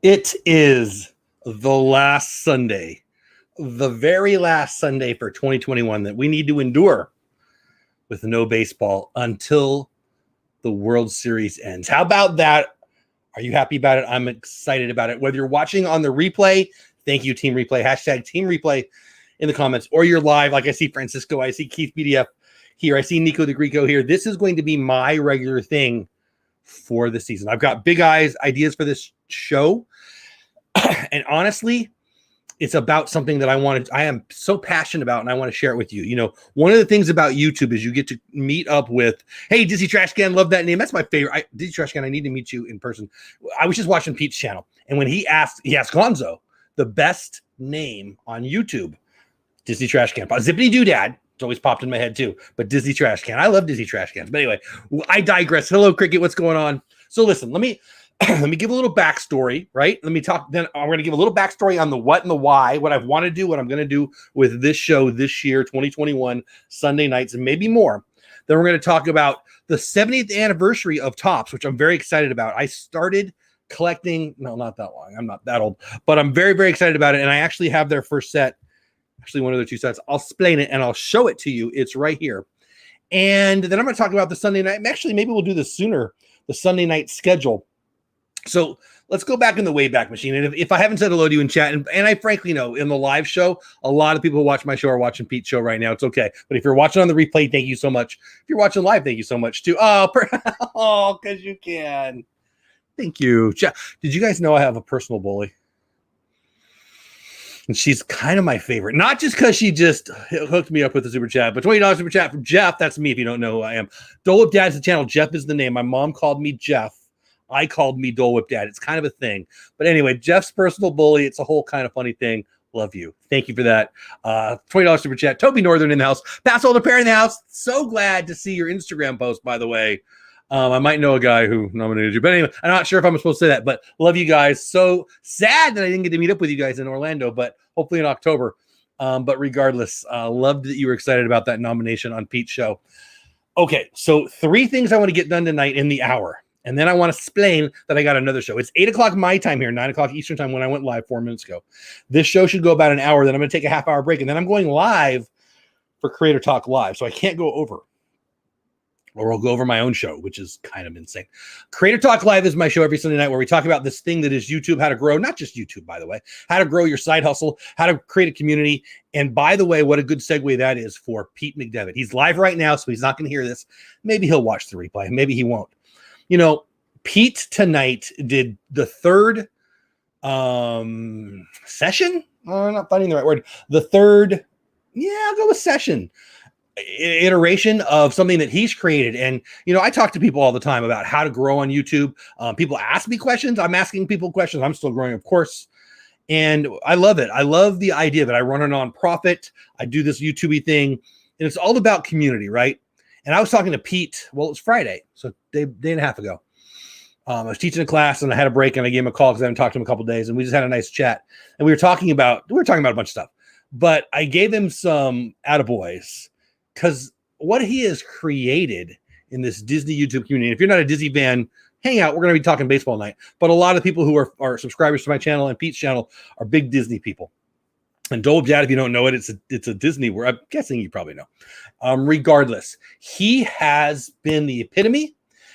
It is the last Sunday, the very last Sunday for 2021 that we need to endure with no baseball until the World Series ends. How about that? Are you happy about it? I'm excited about it. Whether you're watching on the replay, thank you, Team Replay, hashtag Team Replay in the comments, or you're live, like I see Francisco, I see Keith BDF here, I see Nico the Greco here. This is going to be my regular thing for the season. I've got big ideas for this show. And honestly, it's about something that I am so passionate about, and I want to share it with you. You know, one of the things about YouTube is you get to meet up with, hey, Dizzy Trash Can, love that name. That's my favorite. Dizzy Trash Can, I need to meet you in person. I was just watching Pete's channel, and when he asked Gonzo the best name on YouTube, Dizzy Trash Can. Zippity Doodad. It's always popped in my head too, but Dizzy Trash Can. I love Dizzy Trash Cans. But anyway, I digress. Hello, Cricket. What's going on? So listen, let me give a little backstory, right? Let me talk. Then I'm going to give a little backstory on the what and the why, what I want to do, what I'm going to do with this show this year, 2021, Sunday nights, and maybe more. Then we're going to talk about the 70th anniversary of Topps, which I'm very excited about. I started collecting, no, not that long. I'm not that old, but I'm very, very excited about it. And I actually have their first set, actually one of their two sets. I'll explain it and I'll show it to you. It's right here. And then I'm going to talk about the Sunday night. Actually, maybe we'll do this sooner, the Sunday night schedule. So let's go back in the Wayback Machine. And if I haven't said hello to you in chat, and I frankly know in the live show, a lot of people who watch my show are watching Pete's show right now. It's okay. But if you're watching on the replay, thank you so much. If you're watching live, thank you so much too. Oh, because you can. Thank you. Did you guys know I have a personal bully? And she's kind of my favorite. Not just because she just hooked me up with a super chat, but $20 super chat from Jeff. That's me if you don't know who I am. Dole Whip Dad's the channel. Jeff is the name. My mom called me Jeff. I called me Dole Whip Dad. It's kind of a thing. But anyway, Jeff's personal bully. It's a whole kind of funny thing. Love you. Thank you for that. $20 super chat. Toby Northern in the house. Pass older pair in the house. So glad to see your Instagram post, by the way. I might know a guy who nominated you. But anyway, I'm not sure if I'm supposed to say that. But love you guys. So sad that I didn't get to meet up with you guys in Orlando, but hopefully in October. But regardless, loved that you were excited about that nomination on Pete's show. Okay, so 3 things I want to get done tonight in the hour. And then I want to explain that I got another show. It's 8 o'clock my time here, 9 o'clock Eastern time when I went live 4 minutes ago. This show should go about an hour. Then I'm going to take a half-hour break. And then I'm going live for Creator Talk Live. So I can't go over. Or I'll go over my own show, which is kind of insane. Creator Talk Live is my show every Sunday night where we talk about this thing that is YouTube, how to grow, not just YouTube, by the way, how to grow your side hustle, how to create a community. And by the way, what a good segue that is for Pete McDevitt. He's live right now, so he's not going to hear this. Maybe he'll watch the replay. Maybe he won't. You know, Pete tonight did the third session. I'm not finding the right word. The third, I'll go with session. Iteration of something that he's created. And, you know, I talk to people all the time about how to grow on YouTube. People ask me questions. I'm asking people questions. I'm still growing, of course. And I love it. I love the idea that I run a nonprofit. I do this YouTube thing, and it's all about community, right? And I was talking to Pete. Well, it was Friday, so day and a half ago. I was teaching a class and I had a break and I gave him a call because I haven't talked to him a couple of days, and we just had a nice chat. And we were talking about a bunch of stuff, but I gave him some attaboys because what he has created in this Disney YouTube community. And if you're not a Disney fan, hang out. We're going to be talking baseball night. But a lot of people who are subscribers to my channel and Pete's channel are big Disney people. And Dole Dad, if you don't know it, it's a Disney word. I'm guessing you probably know. Regardless, he has been the epitome.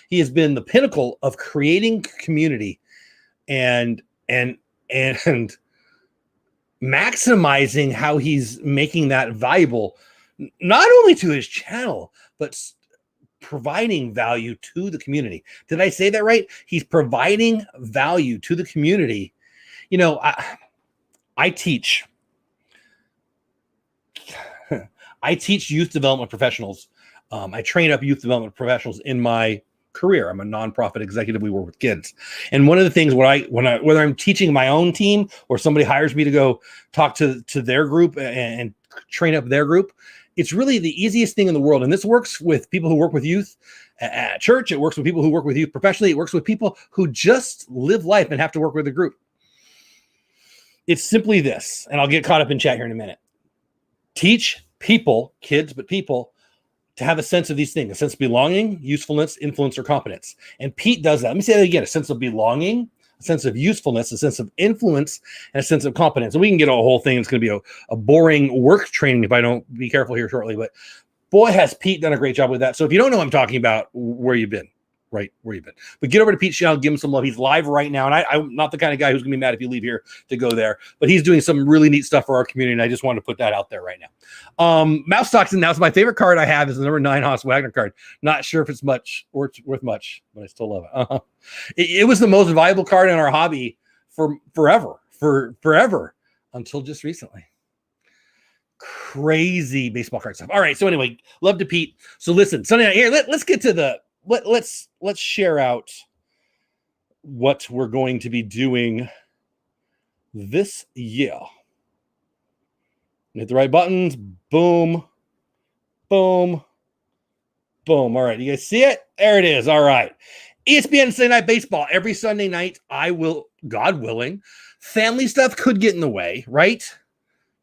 He has been the pinnacle of creating community and maximizing how he's making that valuable, not only to his channel, but providing value to the community. Did I say that right? He's providing value to the community. You know, I teach youth development professionals. I train up youth development professionals in my career. I'm a nonprofit executive. We work with kids. And one of the things whether I'm teaching my own team or somebody hires me to go talk to their group and train up their group, it's really the easiest thing in the world. And this works with people who work with youth at church. It works with people who work with youth professionally. It works with people who just live life and have to work with a group. It's simply this, and I'll get caught up in chat here in a minute. Teach people, kids, but people, to have a sense of these things, a sense of belonging, usefulness, influence, or competence. And Pete does that. Let me say that again, a sense of belonging, a sense of usefulness, a sense of influence, and a sense of competence. And we can get a whole thing. It's going to be a boring work training if I don't be careful here shortly. But boy, has Pete done a great job with that. So if you don't know what I'm talking about, where you've been. Right where you've been. But get over to Pete's channel, give him some love. He's live right now. And I'm not the kind of guy who's going to be mad if you leave here to go there. But he's doing some really neat stuff for our community. And I just wanted to put that out there right now. Mouse Toxin, now it's my favorite card I have is the number 9 Haas Wagner card. Not sure if it's much or it's worth much, but I still love it. It was the most valuable card in our hobby for forever until just recently. Crazy baseball card stuff. All right. So anyway, love to Pete. So listen, Sunday night here, let's get to the let's share out what we're going to be doing this year. Hit the right buttons. Boom, boom, boom. All right, you guys see it? There it is. All right. ESPN Sunday Night Baseball. Every Sunday night, I will, God willing, family stuff could get in the way, right?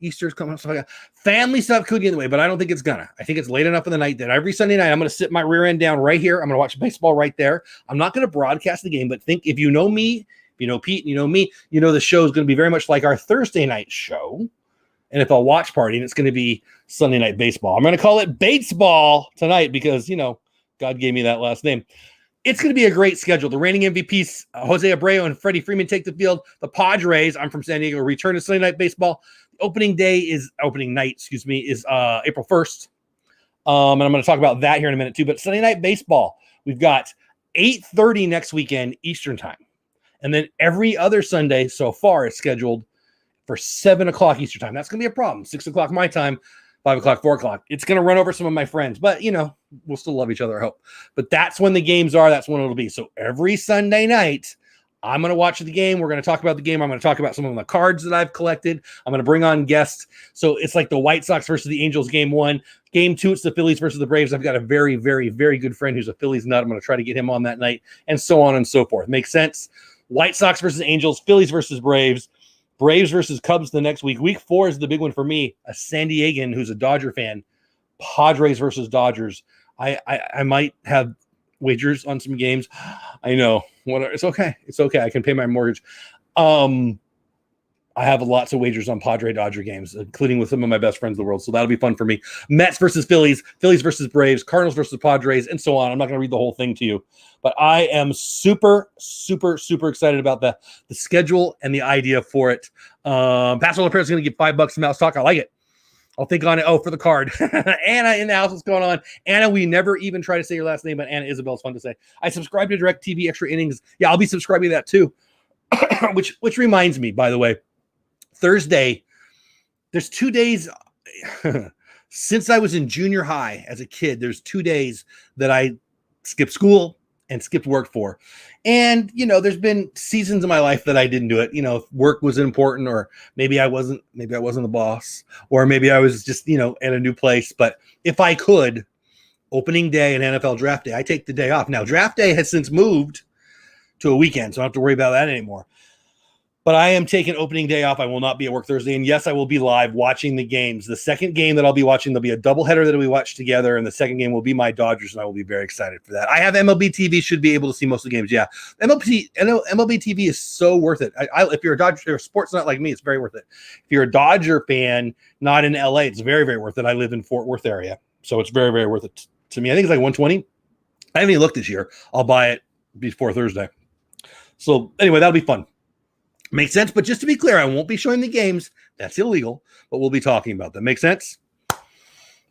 Easter's coming up, stuff like that. Family stuff could get in the way, but I don't think it's gonna. I think it's late enough in the night that every Sunday night I'm gonna sit my rear end down right here. I'm gonna watch baseball right there. I'm not gonna broadcast the game, but think if you know me, if you know Pete, and you know me, you know the show is gonna be very much like our Thursday night show, and if a watch party, and it's gonna be Sunday Night Baseball. I'm gonna call it Batesball tonight because God gave me that last name. It's going to be a great schedule. The reigning MVPs, Jose Abreu and Freddie Freeman, take the field. The Padres, I'm from San Diego, return to Sunday Night Baseball. Opening night, is April 1st. And I'm going to talk about that here in a minute too. But Sunday Night Baseball, we've got 8:30 next weekend Eastern time. And then every other Sunday so far is scheduled for 7 o'clock Eastern time. That's going to be a problem. 6 o'clock my time, 5 o'clock, 4 o'clock. It's going to run over some of my friends, but we'll still love each other, I hope. But that's when the games are. That's when it'll be. So every Sunday night, I'm going to watch the game. We're going to talk about the game. I'm going to talk about some of the cards that I've collected. I'm going to bring on guests. So it's like the White Sox versus the Angels game 1. Game 2, it's the Phillies versus the Braves. I've got a very, very, very good friend who's a Phillies nut. I'm going to try to get him on that night, and so on and so forth. Makes sense? White Sox versus Angels, Phillies versus Braves. Braves versus Cubs the next week. Week 4 is the big one for me. A San Diegan who's a Dodger fan. Padres versus Dodgers. I might have wagers on some games. I know. It's okay. It's okay. I can pay my mortgage. I have lots of wagers on Padre-Dodger games, including with some of my best friends in the world. So that'll be fun for me. Mets versus Phillies, Phillies versus Braves, Cardinals versus Padres, and so on. I'm not going to read the whole thing to you. But I am super, super, super excited about the schedule and the idea for it. Pastor LaPierre is going to give $5 to Mouse Talk. I like it. I'll think on it. Oh, for the card. Anna in the house. What's going on? Anna, we never even try to say your last name, but Anna Isabel's fun to say. I subscribe to DirecTV Extra Innings. Yeah, I'll be subscribing to that too. which reminds me, by the way, Thursday, there's 2 days since I was in junior high as a kid. There's 2 days that I skipped school and skipped work for. And, there's been seasons in my life that I didn't do it. If work was important, or maybe I wasn't the boss, or maybe I was just, at a new place. But if I could, opening day and NFL draft day, I take the day off. Now, draft day has since moved to a weekend, so I don't have to worry about that anymore. But I am taking opening day off. I will not be at work Thursday. And yes, I will be live watching the games. The second game that I'll be watching, there'll be a doubleheader that we watch together. And the second game will be my Dodgers. And I will be very excited for that. I have MLB TV, should be able to see most of the games. Yeah. MLB TV is so worth it. If you're a Dodger, if you're a sports nut like me, it's very worth it. If you're a Dodger fan, not in LA, it's very, very worth it. I live in Fort Worth area. So it's very, very worth it to me. I think it's like $120. I haven't even looked this year. I'll buy it before Thursday. So anyway, that'll be fun. Makes sense, but just to be clear, I won't be showing the games. That's illegal, but we'll be talking about them. Make sense?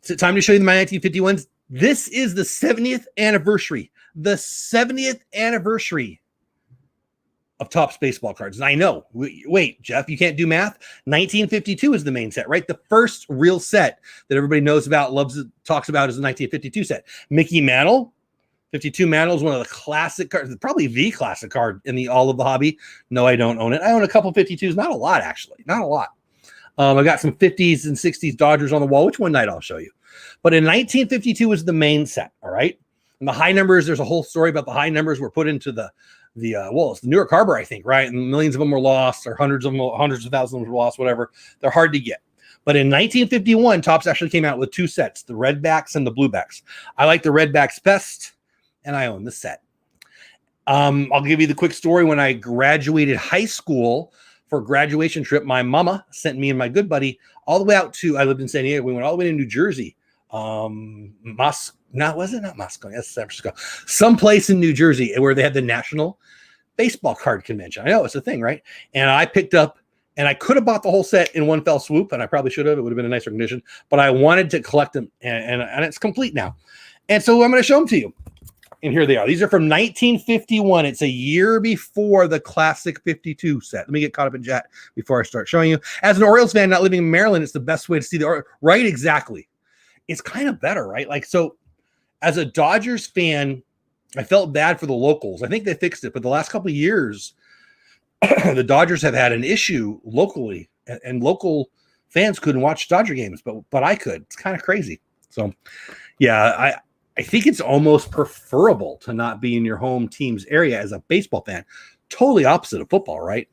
It's time to show you my 1951s. This is the 70th anniversary. The 70th anniversary of Topps baseball cards. And I know, wait, Jeff, you can't do math? 1952 is the main set, right? The first real set that everybody knows about, talks about is the 1952 set. Mickey Mantle. 52 Mantle is one of the classic cards, probably the classic card in all of the hobby. No, I don't own it. I own a couple 52s, not a lot, actually. Not a lot. I got some 50s and 60s Dodgers on the wall, which one night I'll show you. But in 1952 is the main set, all right? And the high numbers, there's a whole story about the high numbers were put into it's the New York Harbor, I think, right? And millions of them were lost, or hundreds of thousands of them were lost, whatever. They're hard to get. But in 1951, Topps actually came out with 2 sets, the red backs and the blue backs. I like the red backs best, and I own the set. I'll give you the quick story. When I graduated high school for a graduation trip, my mama sent me and my good buddy all the way out to, I lived in San Diego. We went all the way to New Jersey. Was it not Moscow? Yes, San Francisco. Someplace in New Jersey where they had the National Baseball Card Convention. I know it's a thing, right? And I picked up, and I could have bought the whole set in one fell swoop, and I probably should have. It would have been a nicer condition, but I wanted to collect them, and it's complete now. And so I'm going to show them to you. And here they are. These are from 1951. It's a year before the classic 52 set. Let me get caught up in chat before I start showing you. As an Orioles fan not living in Maryland, it's the best way to see the Orioles. Right, exactly. It's kind of better, right? Like, so as a Dodgers fan, I felt bad for the locals. I think they fixed it, but the last couple of years, the Dodgers have had an issue locally, and local fans couldn't watch Dodger games, but I could. It's kind of crazy. So, yeah, I think it's almost preferable to not be in your home team's area as a baseball fan. Totally opposite of football, right?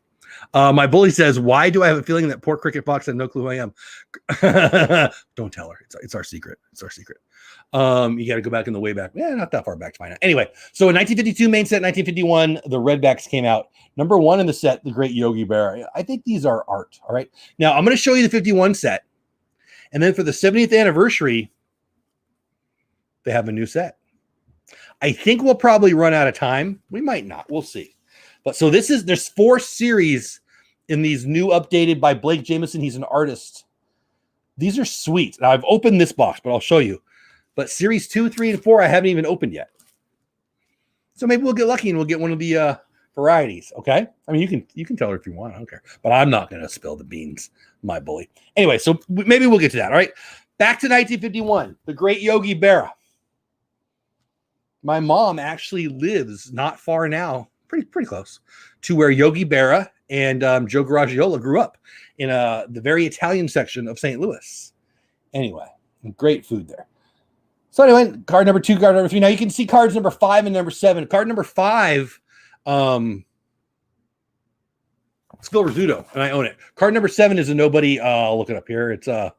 My bully says, why do I have a feeling that poor Cricket Fox has no clue who I am? Don't tell her. It's our secret. It's our secret. You got to go back in the way back. Yeah, not that far back to find out. Anyway, so in 1952 main set, 1951, the Redbacks came out. Number one in the set, the great Yogi Berra. I think these are art. All right. Now I'm going to show you the 51 set. And then for the 70th anniversary, they have a new set. I think we'll probably run out of time. We might not. We'll see. But so there's 4 series in these new updated by Blake Jameson. He's an artist. These are sweet. Now I've opened this box, but I'll show you. But series 2, 3, and 4, I haven't even opened yet. So maybe we'll get lucky and we'll get one of the varieties. Okay. I mean, you can tell her if you want. I don't care. But I'm not going to spill the beans, my bully. Anyway, so maybe we'll get to that. All right. Back to 1951, the great Yogi Berra. My mom actually lives not far now, pretty close, to where Yogi Berra and Joe Garagiola grew up in the very Italian section of St. Louis. Anyway, great food there. So anyway, card number 2, card number 3. Now you can see cards number 5 and number 7. Card number 5, it's Phil Rizzuto, and I own it. Card number 7 is a nobody. I'll look it up here. It's card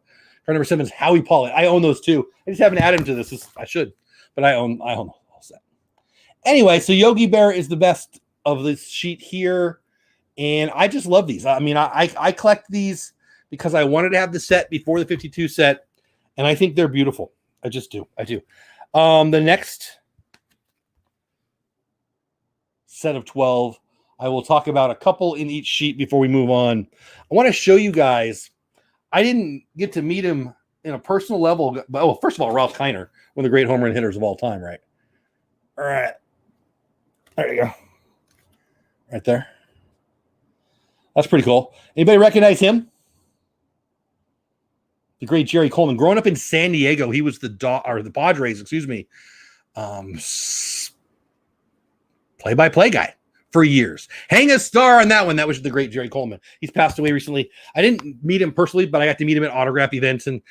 number 7 is Howie Pollitt. I own those too. I just haven't added them to this. I should, but I own the whole set. Anyway, so Yogi Berra is the best of this sheet here, and I just love these. I mean, I collect these because I wanted to have the set before the 52 set, and I think they're beautiful. I just do. I do. The next set of 12, I will talk about a couple in each sheet before we move on. I want to show you guys. I didn't get to meet him in a personal level. Well, first of all, Ralph Kiner, one of the great home run hitters of all time, right? All right. There you go. Right there. That's pretty cool. Anybody recognize him? The great Jerry Coleman. Growing up in San Diego, he was the Padres, play-by-play guy for years. Hang a star on that one. That was the great Jerry Coleman. He's passed away recently. I didn't meet him personally, but I got to meet him at autograph events and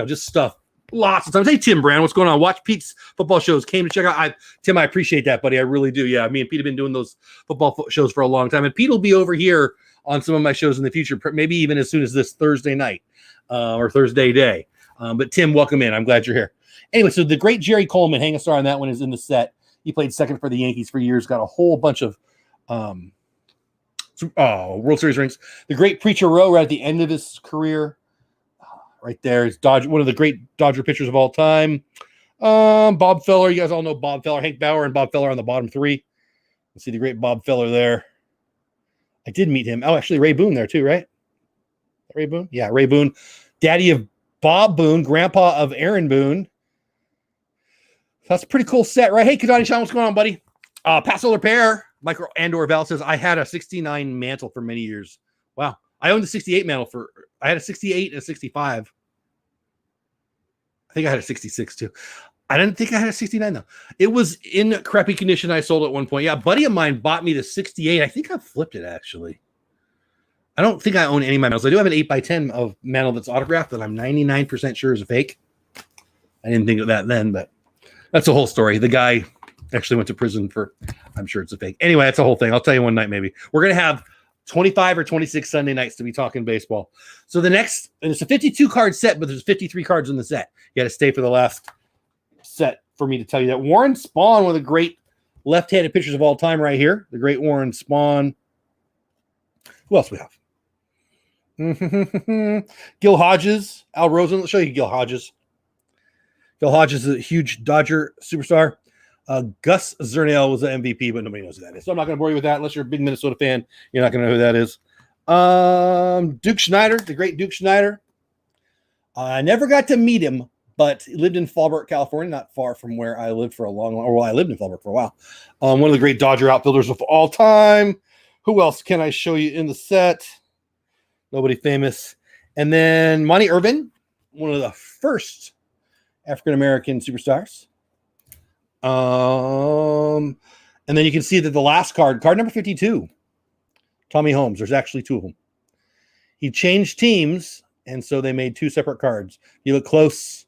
just stuff. Lots of times. Hey, Tim Brand, what's going on? Watch Pete's football shows. Came to check out. Tim, I appreciate that, buddy. I really do. Yeah, me and Pete have been doing those football shows for a long time. And Pete will be over here on some of my shows in the future, maybe even as soon as this Thursday night or Thursday day. But Tim, welcome in. I'm glad you're here. Anyway, so the great Jerry Coleman, hang a star on that one, is in the set. He played second for the Yankees for years, got a whole bunch of World Series rings. The great Preacher Rowe right at the end of his career. Right there is one of the great Dodger pitchers of all time. Bob Feller. You guys all know Bob Feller. Hank Bauer and Bob Feller on the bottom 3. Let's see the great Bob Feller there. I did meet him. Oh, actually, Ray Boone there too, right? Ray Boone? Yeah, Ray Boone. Daddy of Bob Boone, grandpa of Aaron Boone. That's a pretty cool set, right? Hey, Kadani Sean, what's going on, buddy? Paso Repair. Michael Andor Val says, I had a 69 mantle for many years. Wow. I owned the 68 mantle I had a 68 and a 65. I think I had a 66 too. I didn't think I had a 69 though. It was in crappy condition. I sold at one point. Yeah, a buddy of mine bought me the 68. I think I flipped it actually. I don't think I own any of my mantles. I do have an 8x10 of mantle that's autographed that I'm 99% sure is a fake. I didn't think of that then, but that's a whole story. The guy actually went to prison I'm sure it's a fake. Anyway, that's a whole thing. I'll tell you one night maybe. We're going to have 25 or 26 Sunday nights to be talking baseball. So the next, and it's a 52 card set, but there's 53 cards in the set. You got to stay for the last set for me to tell you that. Warren Spahn, one of the great left-handed pitchers of all time right here. The great Warren Spahn. Who else we have? Gil Hodges, Al Rosen. Let's show you Gil Hodges. Gil Hodges is a huge Dodger superstar. Gus Zernell was the MVP, but nobody knows who that is. So I'm not going to bore you with that unless you're a big Minnesota fan. You're not going to know who that is. Duke Schneider, the great Duke Schneider. I never got to meet him, but he lived in Fallbrook, California, not far from where I lived for a long, I lived in Fallbrook for a while. One of the great Dodger outfielders of all time. Who else can I show you in the set? Nobody famous. And then Monty Irvin, one of the first African-American superstars. And then you can see that the last card number 52, Tommy Holmes. There's actually two of them. He changed teams, and so they made two separate cards. You look close.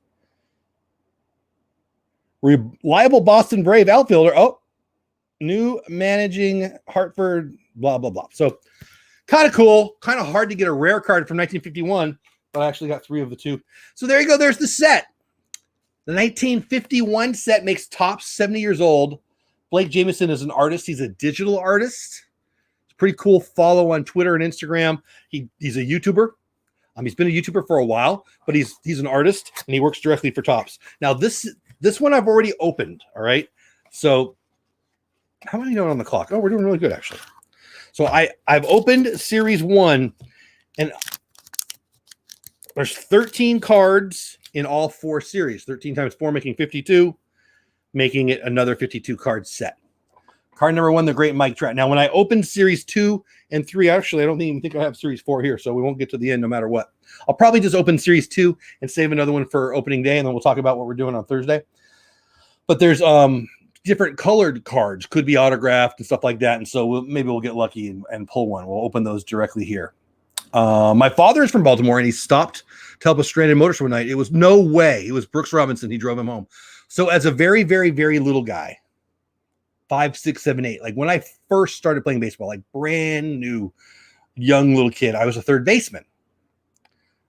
Reliable Boston Brave outfielder. Oh, new managing Hartford, blah, blah, blah. So kind of cool. Kind of hard to get a rare card from 1951, but I actually got three of the two. So there you go. There's the set. The 1951 set makes Topps 70 years old. Blake Jamieson is an artist. He's a digital artist. It's pretty cool follow on Twitter and Instagram. He's a YouTuber. He's been a YouTuber for a while, but he's an artist and he works directly for Topps. Now this one I've already opened. All right. So how many are on the clock? Oh, we're doing really good actually. So I've opened series 1 and there's 13 cards in all 4 series. 13 times 4 making 52, making it another 52 card set. Card number 1, the great Mike Trout. Now, when I opened series 2 and 3, actually, I don't even think I have series 4 here, so we won't get to the end no matter what. I'll probably just open series 2 and save another one for opening day, and then we'll talk about what we're doing on Thursday. But there's different colored cards, could be autographed and stuff like that, and so maybe we'll get lucky and pull one. We'll open those directly here. My father is from Baltimore, and he stopped to help a stranded motorist one night. It was no way. It was Brooks Robinson. He drove him home. So as a very, very, very little guy, 5, 6, 7, 8, like when I first started playing baseball, like brand new, young little kid, I was a third baseman.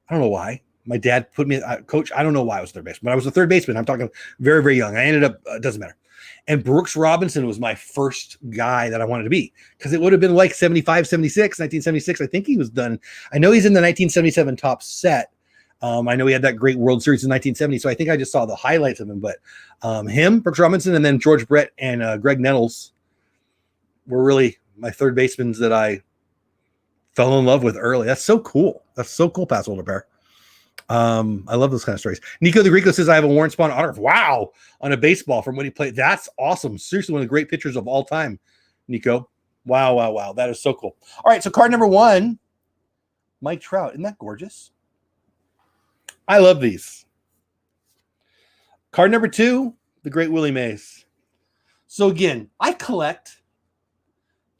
I don't know why. My dad put me, coach, I don't know why I was a third baseman, but I was a third baseman. I'm talking very, very young. I ended up, it doesn't matter. And Brooks Robinson was my first guy that I wanted to be because it would have been like 75, 76, 1976. I think he was done. I know he's in the 1977 Topps set. I know he had that great World Series in 1970. So I think I just saw the highlights of him. But him, Brooks Robinson, and then George Brett and Greg Nettles were really my third basemen that I fell in love with early. That's so cool. That's so cool, Pass Older Bear. I love those kind of stories. Nico the Greco says I have a Warren Spahn autograph. Wow, on a baseball from when he played. That's awesome. Seriously, one of the great pictures of all time, Nico. Wow, wow, wow. That is so cool. All right, so card number 1, Mike Trout. Isn't that gorgeous? I love these. Card number 2, the great Willie Mays. So again, I collect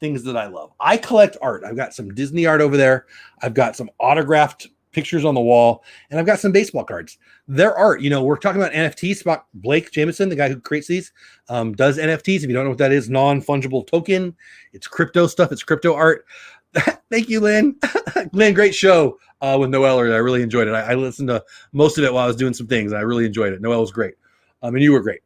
things that I love. I collect art. I've got some Disney art over there. I've got some autographed pictures on the wall, and I've got some baseball cards. Their art, we're talking about NFTs. Blake Jamieson, the guy who creates these, does NFTs. If you don't know what that is, non-fungible token. It's crypto stuff. It's crypto art. Thank you, Lynn. Lynn, great show with Noel. I really enjoyed it. I listened to most of it while I was doing some things, and I really enjoyed it. Noel was great. And you were great.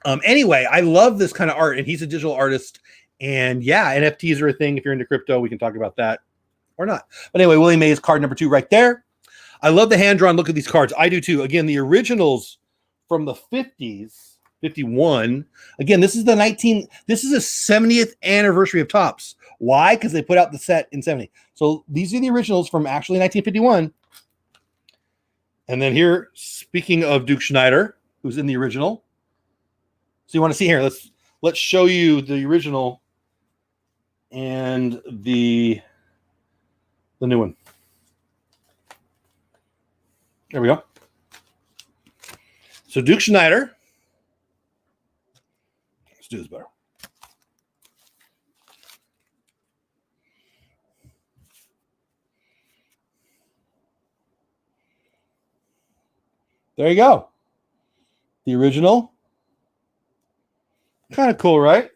Anyway, I love this kind of art, and he's a digital artist. And yeah, NFTs are a thing. If you're into crypto, we can talk about that. Or not. But anyway, Willie Mays, card number 2 right there. I love the hand-drawn look at these cards. I do too. Again, the originals from the 50s, 51. Again, this is a 70th anniversary of Topps. Why? Because they put out the set in 70. So these are the originals from actually 1951. And then here, speaking of Duke Schneider, who's in the original. So you want to see here, let's show you the original and the new one. There we go. So Duke Schneider. Let's do this better. There you go. The original. Kind of cool, right?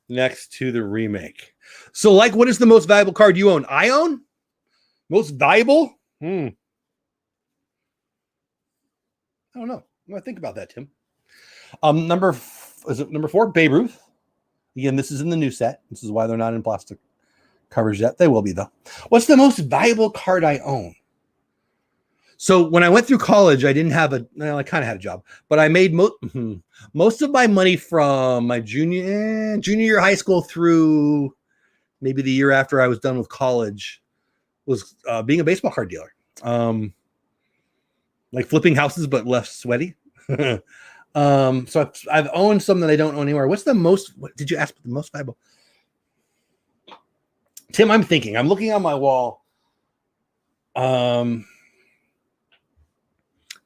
Next to the remake. So, what is the most valuable card you own? I own? Most valuable? I don't know. I'm going to think about that, Tim. is it number 4? Babe Ruth. Again, this is in the new set. This is why they're not in plastic covers yet. They will be, though. What's the most valuable card I own? So when I went through college, I didn't have I kind of had a job, but I made most of my money from my junior year of high school through maybe the year after I was done with college was being a baseball card dealer. Like flipping houses, but less sweaty. So I've owned some that I don't own anymore. What's the most, what did you ask the most valuable? Tim, I'm thinking, I'm looking on my wall.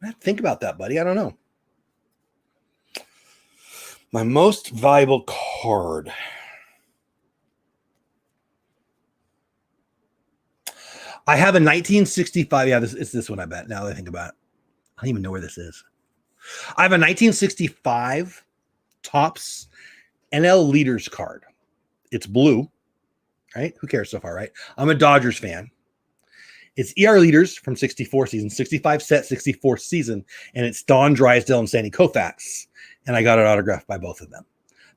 I have to think about that, buddy. I don't know. My most valuable card. I have a 1965. Yeah, it's this one, I bet. Now that I think about it. I don't even know where this is. I have a 1965 Topps NL Leaders card. It's blue, right? Who cares so far, right? I'm a Dodgers fan. It's ER Leaders from 64 season, 65 set, 64 season, and it's Don Drysdale and Sandy Koufax, and I got it autographed by both of them.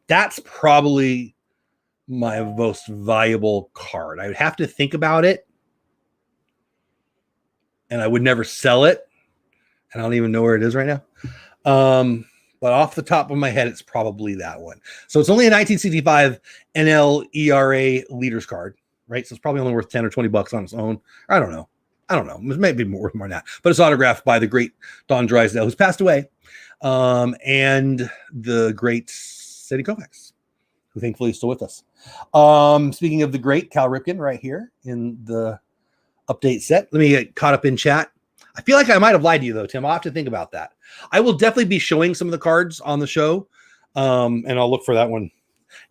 That's probably my most valuable card. I would have to think about it, and I would never sell it, and I don't even know where it is right now. But off the top of my head, it's probably that one. So it's only a 1965 NL ERA Leaders card. Right, so it's probably only worth 10 or 20 bucks on its own. I don't know. It may be worth more than that. But it's autographed by the great Don Drysdale, who's passed away, and the great Sandy Koufax, who thankfully is still with us. Speaking of the great Cal Ripken, right here in the update set. Let me get caught up in chat. I feel like I might have lied to you, though, Tim. I'll have to think about that. I will definitely be showing some of the cards on the show, and I'll look for that one.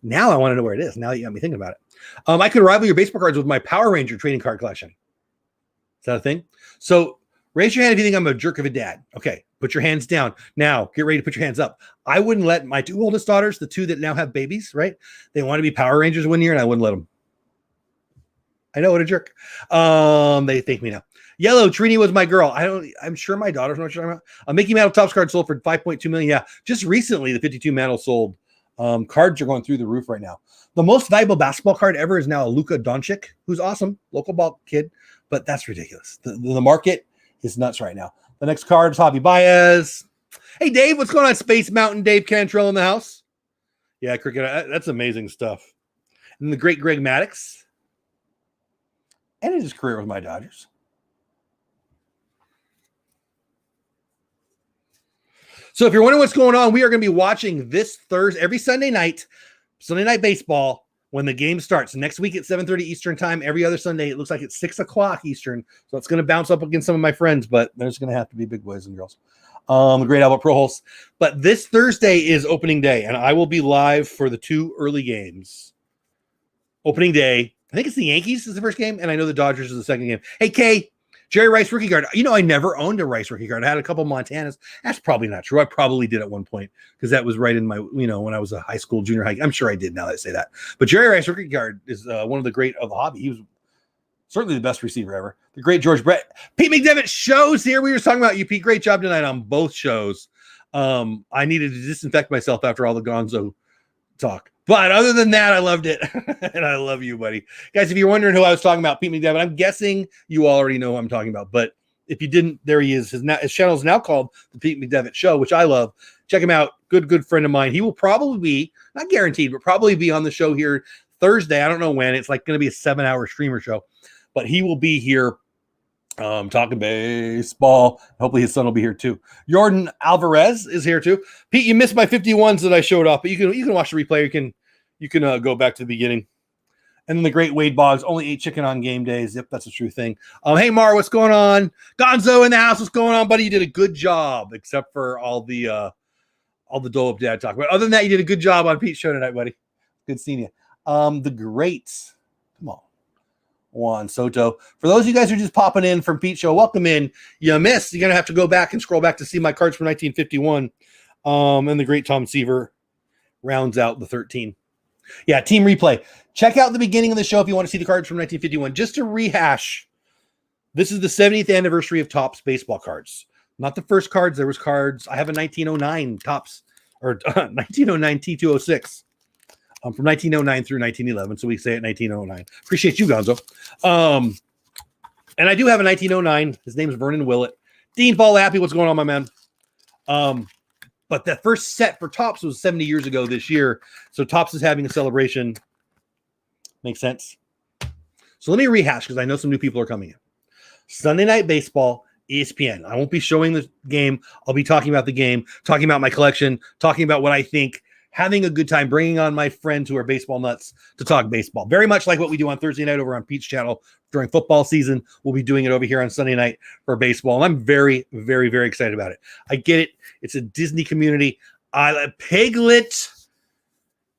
Now I want to know where it is. Now you got me thinking about it. I could rival your baseball cards with my Power Ranger trading card collection. Is that a thing? So raise your hand if you think I'm a jerk of a dad. Okay, put your hands down. Now get ready to put your hands up. I wouldn't let my 2 oldest daughters, the 2 that now have babies, right? They want to be Power Rangers one year, and I wouldn't let them. I know, what a jerk. They thank me now. Yellow, Trini was my girl. I'm sure my daughters know what you're talking about. A Mickey Mantle Topps card sold for $5.2 million. Yeah, just recently the 52 Mantle sold. Cards are going through the roof right now. The most valuable basketball card ever is now Luka Doncic, who's awesome, local ball kid, but that's ridiculous. The market is nuts right now. The next card is Javi Baez. Hey, Dave, what's going on? Space Mountain Dave Cantrell in the house. Yeah, cricket, that's amazing stuff. And the great Greg Maddux. And his career with my Dodgers. So if you're wondering what's going on, we are going to be watching this Thursday, every Sunday night baseball when the game starts. Next week at 7:30 Eastern time. Every other Sunday, it looks like it's 6 o'clock Eastern. So it's going to bounce up against some of my friends, but there's going to have to be big boys and girls. The great Albert Pujols. But this Thursday is opening day, and I will be live for the 2 early games. Opening day. I think it's the Yankees is the first game, and I know the Dodgers is the second game. Hey, Kay. Jerry Rice rookie card. You know, I never owned a Rice rookie card. I had a couple Montanas. That's probably not true. I probably did at one point because that was right in my, when I was a high school, junior high. I'm sure I did now that I say that. But Jerry Rice rookie card is one of the great of the hobby. He was certainly the best receiver ever. The great George Brett. Pete McDevitt shows here. We were talking about you, Pete. Great job tonight on both shows. I needed to disinfect myself after all the Gonzo talk. But other than that, I loved it. And I love you, buddy. Guys, if you're wondering who I was talking about, Pete McDevitt, I'm guessing you all already know who I'm talking about. But if you didn't, there he is. His channel is now called The Pete McDevitt Show, which I love. Check him out. Good friend of mine. He will probably be, not guaranteed, but probably be on the show here Thursday. I don't know when. It's like going to be a 7-hour streamer show. But he will be here talking baseball. Hopefully his son will be here too. Jordan Alvarez is here too. Pete, you missed my 51s that I showed off, but you can watch the replay. You can go back to the beginning. And then the great Wade Boggs only ate chicken on game days. Yep, that's a true thing. Hey Mar, what's going on? Gonzo in the house. What's going on, buddy? You did a good job, except for all the Dole Up Dad talk. But other than that, you did a good job on Pete's show tonight, buddy. Good seeing you. The great, come on, Juan Soto. For those of you guys who are just popping in from Pete's show, welcome in. You missed. You're gonna have to go back and scroll back to see my cards from 1951. And the great Tom Seaver rounds out the 13. Yeah, team replay. Check out the beginning of the show if you want to see the cards from 1951. Just to rehash, this is the 70th anniversary of Topps baseball cards. Not the first cards. There was cards. I have a 1909 Topps or 1909 T206. From 1909 through 1911, so we say it 1909. Appreciate you, Gonzo. And I do have a 1909. His name is Vernon Willett. Dean Fall Happy, what's going on, my man? But the first set for Topps was 70 years ago this year, so Topps is having a celebration. Makes sense? So let me rehash, because I know some new people are coming in. Sunday Night Baseball, ESPN. I won't be showing the game. I'll be talking about the game, talking about my collection, talking about what I think, having a good time, bringing on my friends who are baseball nuts to talk baseball. Very much like what we do on Thursday night over on Pete's channel during football season. We'll be doing it over here on Sunday night for baseball. And I'm very, very, very excited about it. I get it. It's a Disney community. Piglet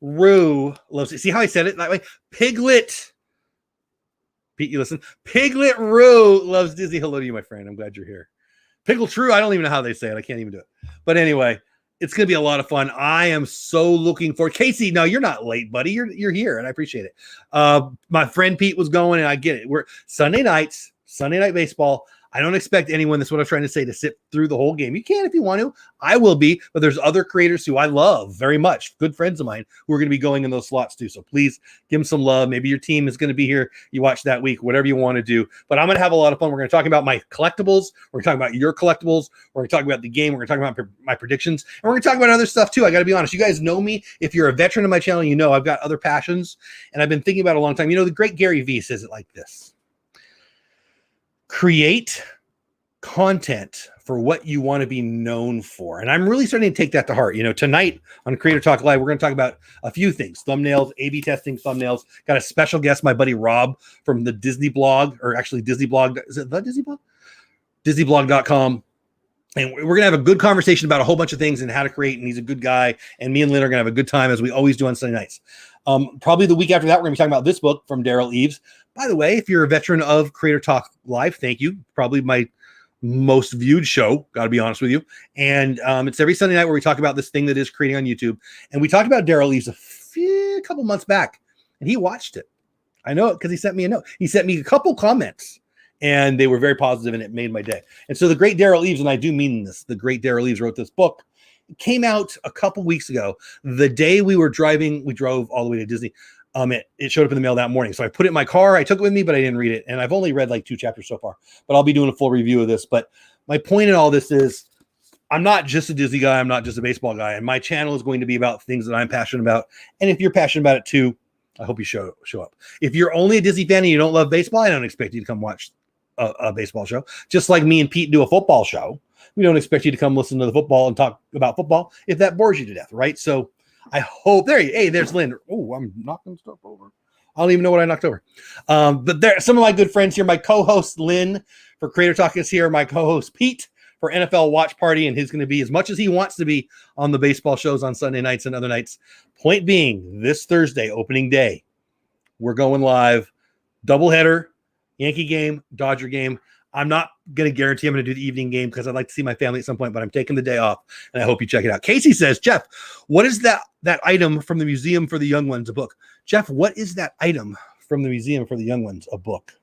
Rue loves it. See how I said it that way? Piglet. Pete, you listen. Piglet Rue loves Disney. Hello to you, my friend. I'm glad you're here. Piglet True. I don't even know how they say it. I can't even do it. But anyway, it's going to be a lot of fun. I am so looking forward. Casey, no, you're not late, buddy. You're here, and I appreciate it. My friend Pete was going, and I get it. We're Sunday Night Baseball. I don't expect anyone, that's what I'm trying to say, to sit through the whole game. You can if you want to. I will be, but there's other creators who I love very much, good friends of mine, who are going to be going in those slots too. So please give them some love. Maybe your team is going to be here. You watch that week, whatever you want to do. But I'm going to have a lot of fun. We're going to talk about my collectibles. We're going to talk about your collectibles. We're going to talk about the game. We're going to talk about my predictions. And we're going to talk about other stuff too. I got to be honest. You guys know me. If you're a veteran of my channel, you know I've got other passions. And I've been thinking about it a long time. You know, the great Gary Vee says it like this. Create content for what you want to be known for. And I'm really starting to take that to heart. You know, tonight on Creator Talk Live, we're going to talk about a few things: thumbnails, A/B testing thumbnails. Got a special guest, my buddy Rob from the Disney blog, or actually Disney blog. Is it the Disney blog? DisneyBlog.com. And we're going to have a good conversation about a whole bunch of things and how to create. And he's a good guy. And me and Lynn are going to have a good time, as we always do on Sunday nights. Probably the week after that, we're going to be talking about this book from Daryl Eves. By the way, if you're a veteran of Creator Talk Live, thank you. Probably my most viewed show, got to be honest with you. And it's every Sunday night where we talk about this thing that is creating on YouTube. And we talked about Daryl Eves a couple months back, and he watched it. I know it because he sent me a note. He sent me a couple comments, and they were very positive, and it made my day. And so the great Daryl Eves, and I do mean this, the great Daryl Eves wrote this book. It came out a couple weeks ago. The day we were driving, we drove all the way to Disney. It showed up in the mail that morning. So I put it in my car. I took it with me, but I didn't read it. And I've only read like 2 chapters so far, but I'll be doing a full review of this. But my point in all this is I'm not just a Disney guy. I'm not just a baseball guy. And my channel is going to be about things that I'm passionate about. And if you're passionate about it too, I hope you show up. If you're only a Disney fan and you don't love baseball, I don't expect you to come watch a baseball show. Just like me and Pete do a football show. We don't expect you to come listen to the football and talk about football if that bores you to death, right? So I hope there's Lynn. Oh, I'm knocking stuff over. I don't even know what I knocked over. But there, some of my good friends here. My co-host Lynn for Creator Talk is here. My co-host Pete for NFL Watch Party, and he's going to be as much as he wants to be on the baseball shows on Sunday nights and other nights. Point being, this Thursday, opening day, we're going live. Doubleheader, Yankee game, Dodger game. I'm not going to guarantee I'm going to do the evening game because I'd like to see my family at some point, but I'm taking the day off, and I hope you check it out. Casey says, Jeff, what is that item from the Museum for the Young Ones, a book? Jeff, what is that item from the Museum for the Young Ones, a book?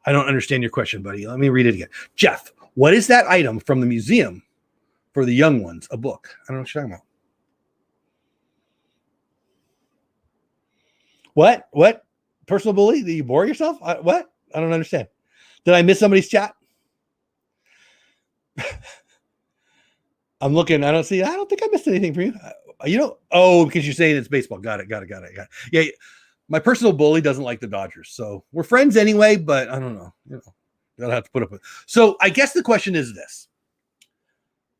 I don't understand your question, buddy. Let me read it again. Jeff, what is that item from the Museum for the Young Ones, a book? I don't know what you're talking about. What? Personal bully? Did you bore yourself? What? I don't understand. Did I miss somebody's chat? I'm looking. I don't think I missed anything for you. Because you're saying it's baseball. Got it. Yeah. My personal bully doesn't like the Dodgers. So we're friends anyway, but I don't know. I'll have to put up with it. So I guess the question is this.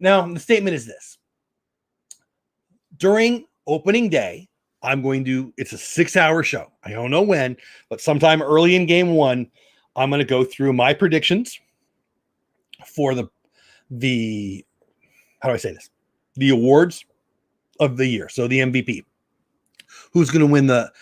Now, the statement is this. During opening day, it's a 6-hour show. I don't know when, but sometime early in game 1, I'm going to go through my predictions for the how do I say this? The awards of the year. So the MVP. Who's going to win the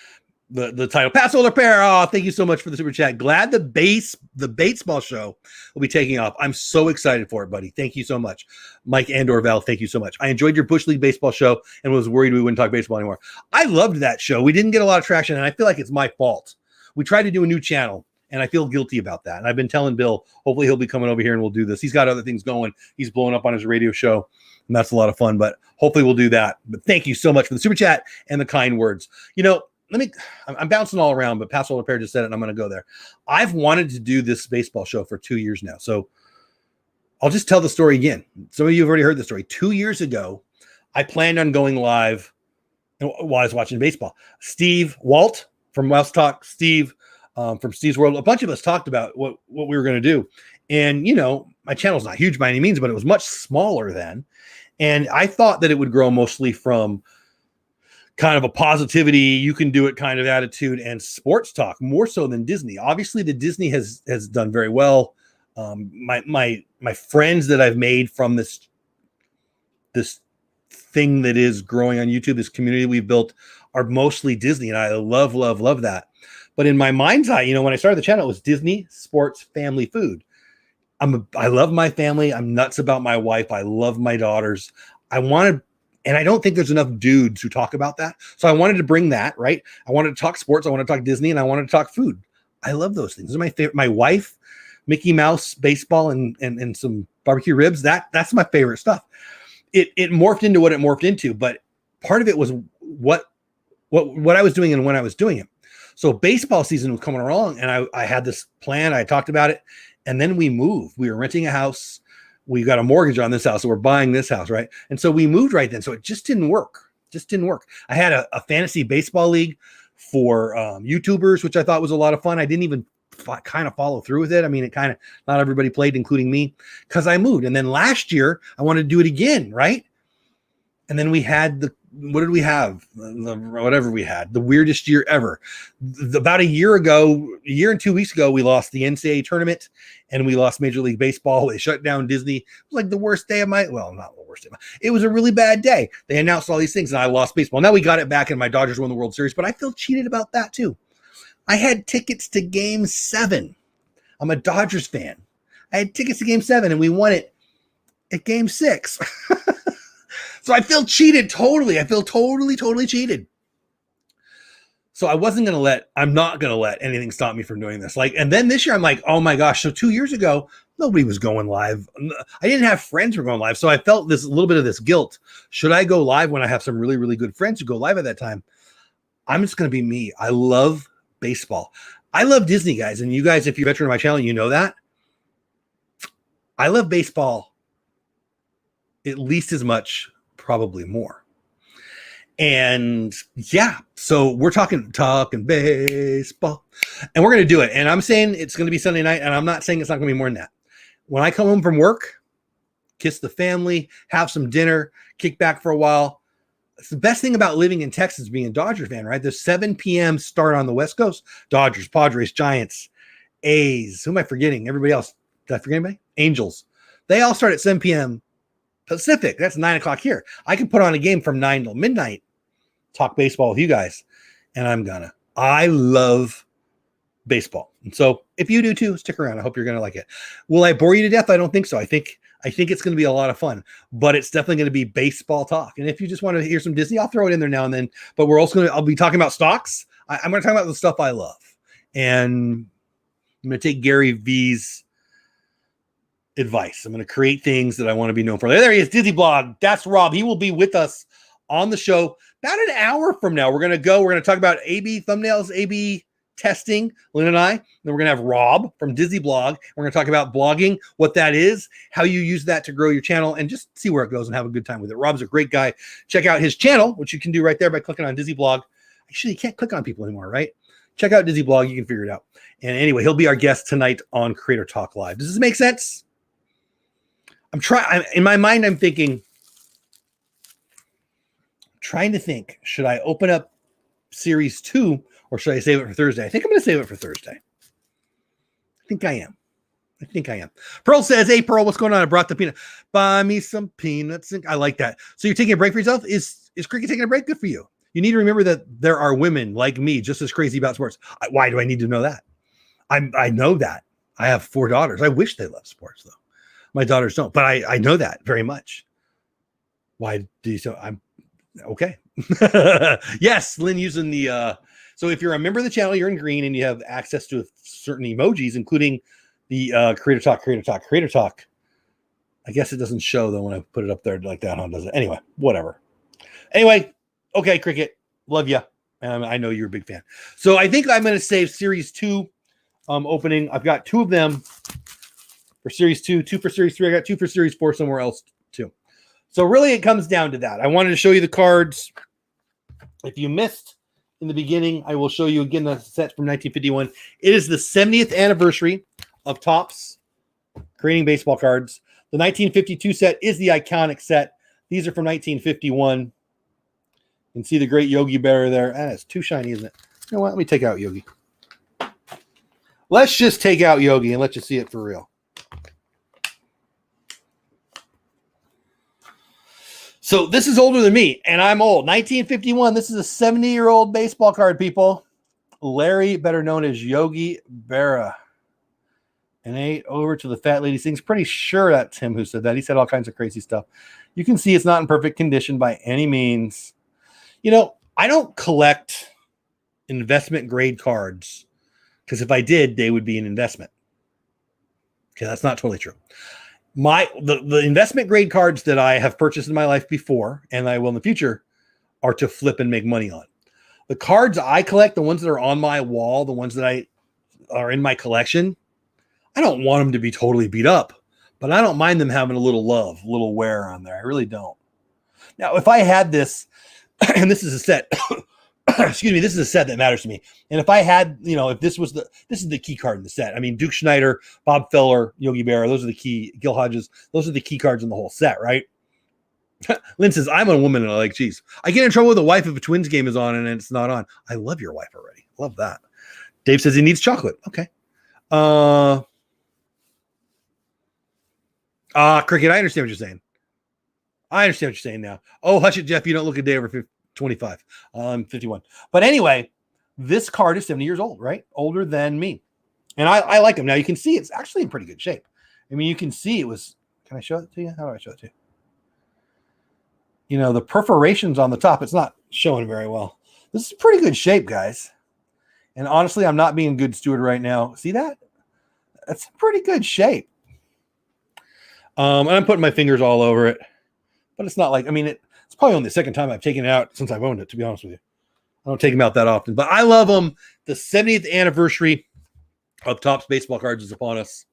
title? Pass holder pair. Oh, thank you so much for the super chat. Glad the Batesball show will be taking off. I'm so excited for it, buddy. Thank you so much. Mike and Val, thank you so much. I enjoyed your Bush League baseball show and was worried we wouldn't talk baseball anymore. I loved that show. We didn't get a lot of traction, and I feel like it's my fault. We tried to do a new channel, And I feel guilty about that. And I've been telling Bill, hopefully he'll be coming over here and we'll do this. He's got other things going. He's blowing up on his radio show, and that's a lot of fun, but hopefully we'll do that. But thank you so much for the super chat and the kind words. You know, I'm bouncing all around, but Pastor Repair just said it and I'm going to go there. I've wanted to do this baseball show for 2 years now. So I'll just tell the story again. Some of you have already heard the story. 2 years ago, I planned on going live while I was watching baseball. Steve Walt from West Talk, Steve from Steve's World, a bunch of us talked about what we were going to do. And, you know, my channel's not huge by any means, but it was much smaller then. And I thought that it would grow mostly from kind of a positivity, you can do it kind of attitude, and sports talk more so than Disney. Obviously, the Disney has done very well. My friends that I've made from this thing that is growing on YouTube, this community we've built, are mostly Disney, and I love that. But in my mind's eye, you know, when I started the channel, it was Disney, sports, family, food. I love my family. I'm nuts about my wife. I love my daughters. And I don't think there's enough dudes who talk about that. So I wanted to bring that, right? I wanted to talk sports. I want to talk Disney, and I wanted to talk food. I love those things. Those are my favorite. My wife, Mickey Mouse, baseball, and some barbecue ribs. That's my favorite stuff. It morphed into what it morphed into, but part of it was what I was doing and when I was doing it. So baseball season was coming along, and I had this plan. I talked about it, and then we moved. We were renting a house. We got a mortgage on this house, so we're buying this house, right? And so we moved right then. So it just didn't work. I had a fantasy baseball league for YouTubers, which I thought was a lot of fun. I didn't even kind of follow through with it. I mean, not everybody played, including me, because I moved. And then last year, I wanted to do it again, right? And then we had what did we have? Whatever we had, the weirdest year ever. About a year and 2 weeks ago, we lost the NCAA tournament and we lost Major League Baseball. They shut down Disney. It was like the worst day of not the worst day. It was a really bad day. They announced all these things and I lost baseball. Now we got it back and my Dodgers won the World Series, but I feel cheated about that too. I had tickets to Game 7. I'm a Dodgers fan. I had tickets to Game 7 and we won it at Game 6. So I feel cheated totally. I feel totally cheated. So I'm not going to let anything stop me from doing this. And then this year I'm like, oh my gosh. So 2 years ago, nobody was going live. I didn't have friends who were going live. So I felt a little bit of this guilt. Should I go live when I have some really, really good friends who go live at that time? I'm just going to be me. I love baseball. I love Disney, guys. And you guys, if you're a veteran of my channel, you know that. I love baseball at least as much, probably more. And yeah, so we're talking baseball, and we're going to do it. And I'm saying it's going to be Sunday night, and I'm not saying it's not going to be more than that. When I come home from work, kiss the family, have some dinner, kick back for a while. It's the best thing about living in Texas, being a Dodger fan, right? There's 7 p.m. start on the West Coast. Dodgers, Padres, Giants, A's. Who am I forgetting? Everybody else. Did I forget anybody? Angels. They all start at 7 p.m. Pacific. That's 9 o'clock here. I can put on a game from 9 till midnight, talk baseball with you guys, and I love baseball. And so if you do too, stick around. I hope you're going to like it. Will I bore you to death? I don't think so. I think it's going to be a lot of fun, but it's definitely going to be baseball talk. And if you just want to hear some Disney, I'll throw it in there now and then, but I'll be talking about stocks. I'm going to talk about the stuff I love. And I'm going to take Gary V's advice. I'm going to create things that I want to be known for. There he is, Disney Blog. That's Rob. He will be with us on the show about an hour from now. We're going to talk about A/B thumbnails, A/B testing, Lynn and I. Then we're going to have Rob from Disney Blog. We're going to talk about blogging, what that is, how you use that to grow your channel, and just see where it goes and have a good time with it. Rob's a great guy. Check out his channel, which you can do right there by clicking on Disney Blog. Actually, you can't click on people anymore, right? Check out Disney Blog. You can figure it out. And anyway, he'll be our guest tonight on Creator Talk Live. Does this make sense? In my mind, I'm trying to think, should I open up series 2 or should I save it for Thursday? I think I'm going to save it for Thursday. I think I am. Pearl says, hey, Pearl, what's going on? I brought the peanut. Buy me some peanuts. I like that. So you're taking a break for yourself? Is Cricket taking a break? Good for you. You need to remember that there are women like me just as crazy about sports. Why do I need to know that? I know that. I have 4 daughters. I wish they love sports, though. My daughters don't, but I know that very much. Why do you so? I'm okay. Yes, Lynn using the So if you're a member of the channel, you're in green and you have access to certain emojis, including the Creator Talk. I guess it doesn't show though when I put it up there like that, huh? Does it? Anyway, whatever. Anyway, okay, Cricket, love you. I know you're a big fan. So I think I'm going to save Series 2 opening. I've got 2 of them for Series 2, 2 for Series 3. I got 2 for Series 4 somewhere else too. So really it comes down to that. I wanted to show you the cards. If you missed in the beginning, I will show you again the set from 1951. It is the 70th anniversary of Topps creating baseball cards. The 1952 set is the iconic set. These are from 1951. You can see the great Yogi Berra there. And it's too shiny, isn't it? You know what? Let me take out Yogi. Let's just take out Yogi and let you see it for real. So this is older than me, and I'm old. 1951. This is a 70-year-old baseball card, people. Larry, better known as Yogi Berra. And 8 over to the fat lady sings. Pretty sure that's him who said that. He said all kinds of crazy stuff. You can see it's not in perfect condition by any means. You know, I don't collect investment grade cards because if I did, they would be an investment. Okay, that's not totally true. The investment grade cards that I have purchased in my life before, and I will in the future, are to flip and make money on. The cards I collect, the ones that are on my wall, the ones that are in my collection, I don't want them to be totally beat up, but I don't mind them having a little love, a little wear on there. I really don't. Now, if I had this, and this is a set, excuse me, this is a set that matters to me. And if I had, you know, if this is the key card in the set. I mean, Duke Schneider, Bob Feller, Yogi Berra, those are the key, Gil Hodges, those are the key cards in the whole set, right? Lynn says, I'm a woman and I like cheese. I get in trouble with a wife if a Twins game is on and it's not on. I love your wife already. Love that. Dave says he needs chocolate. Okay. Cricket, I understand what you're saying. I understand what you're saying now. Oh, hush it, Jeff. You don't look a day over 25. I'm 51. But anyway, this card is 70 years old, right? Older than me. And I like them. Now, you can see it's actually in pretty good shape. I mean, you can see it was... Can I show it to you? How do I show it to you? You know, the perforations on the top, it's not showing very well. This is pretty good shape, guys. And honestly, I'm not being a good steward right now. See that? That's pretty good shape. And I'm putting my fingers all over it. But it's not like... I mean, it's probably only the second time I've taken it out since I've owned it, to be honest with you. I don't take them out that often. But I love them. The 70th anniversary of Topps baseball cards is upon us.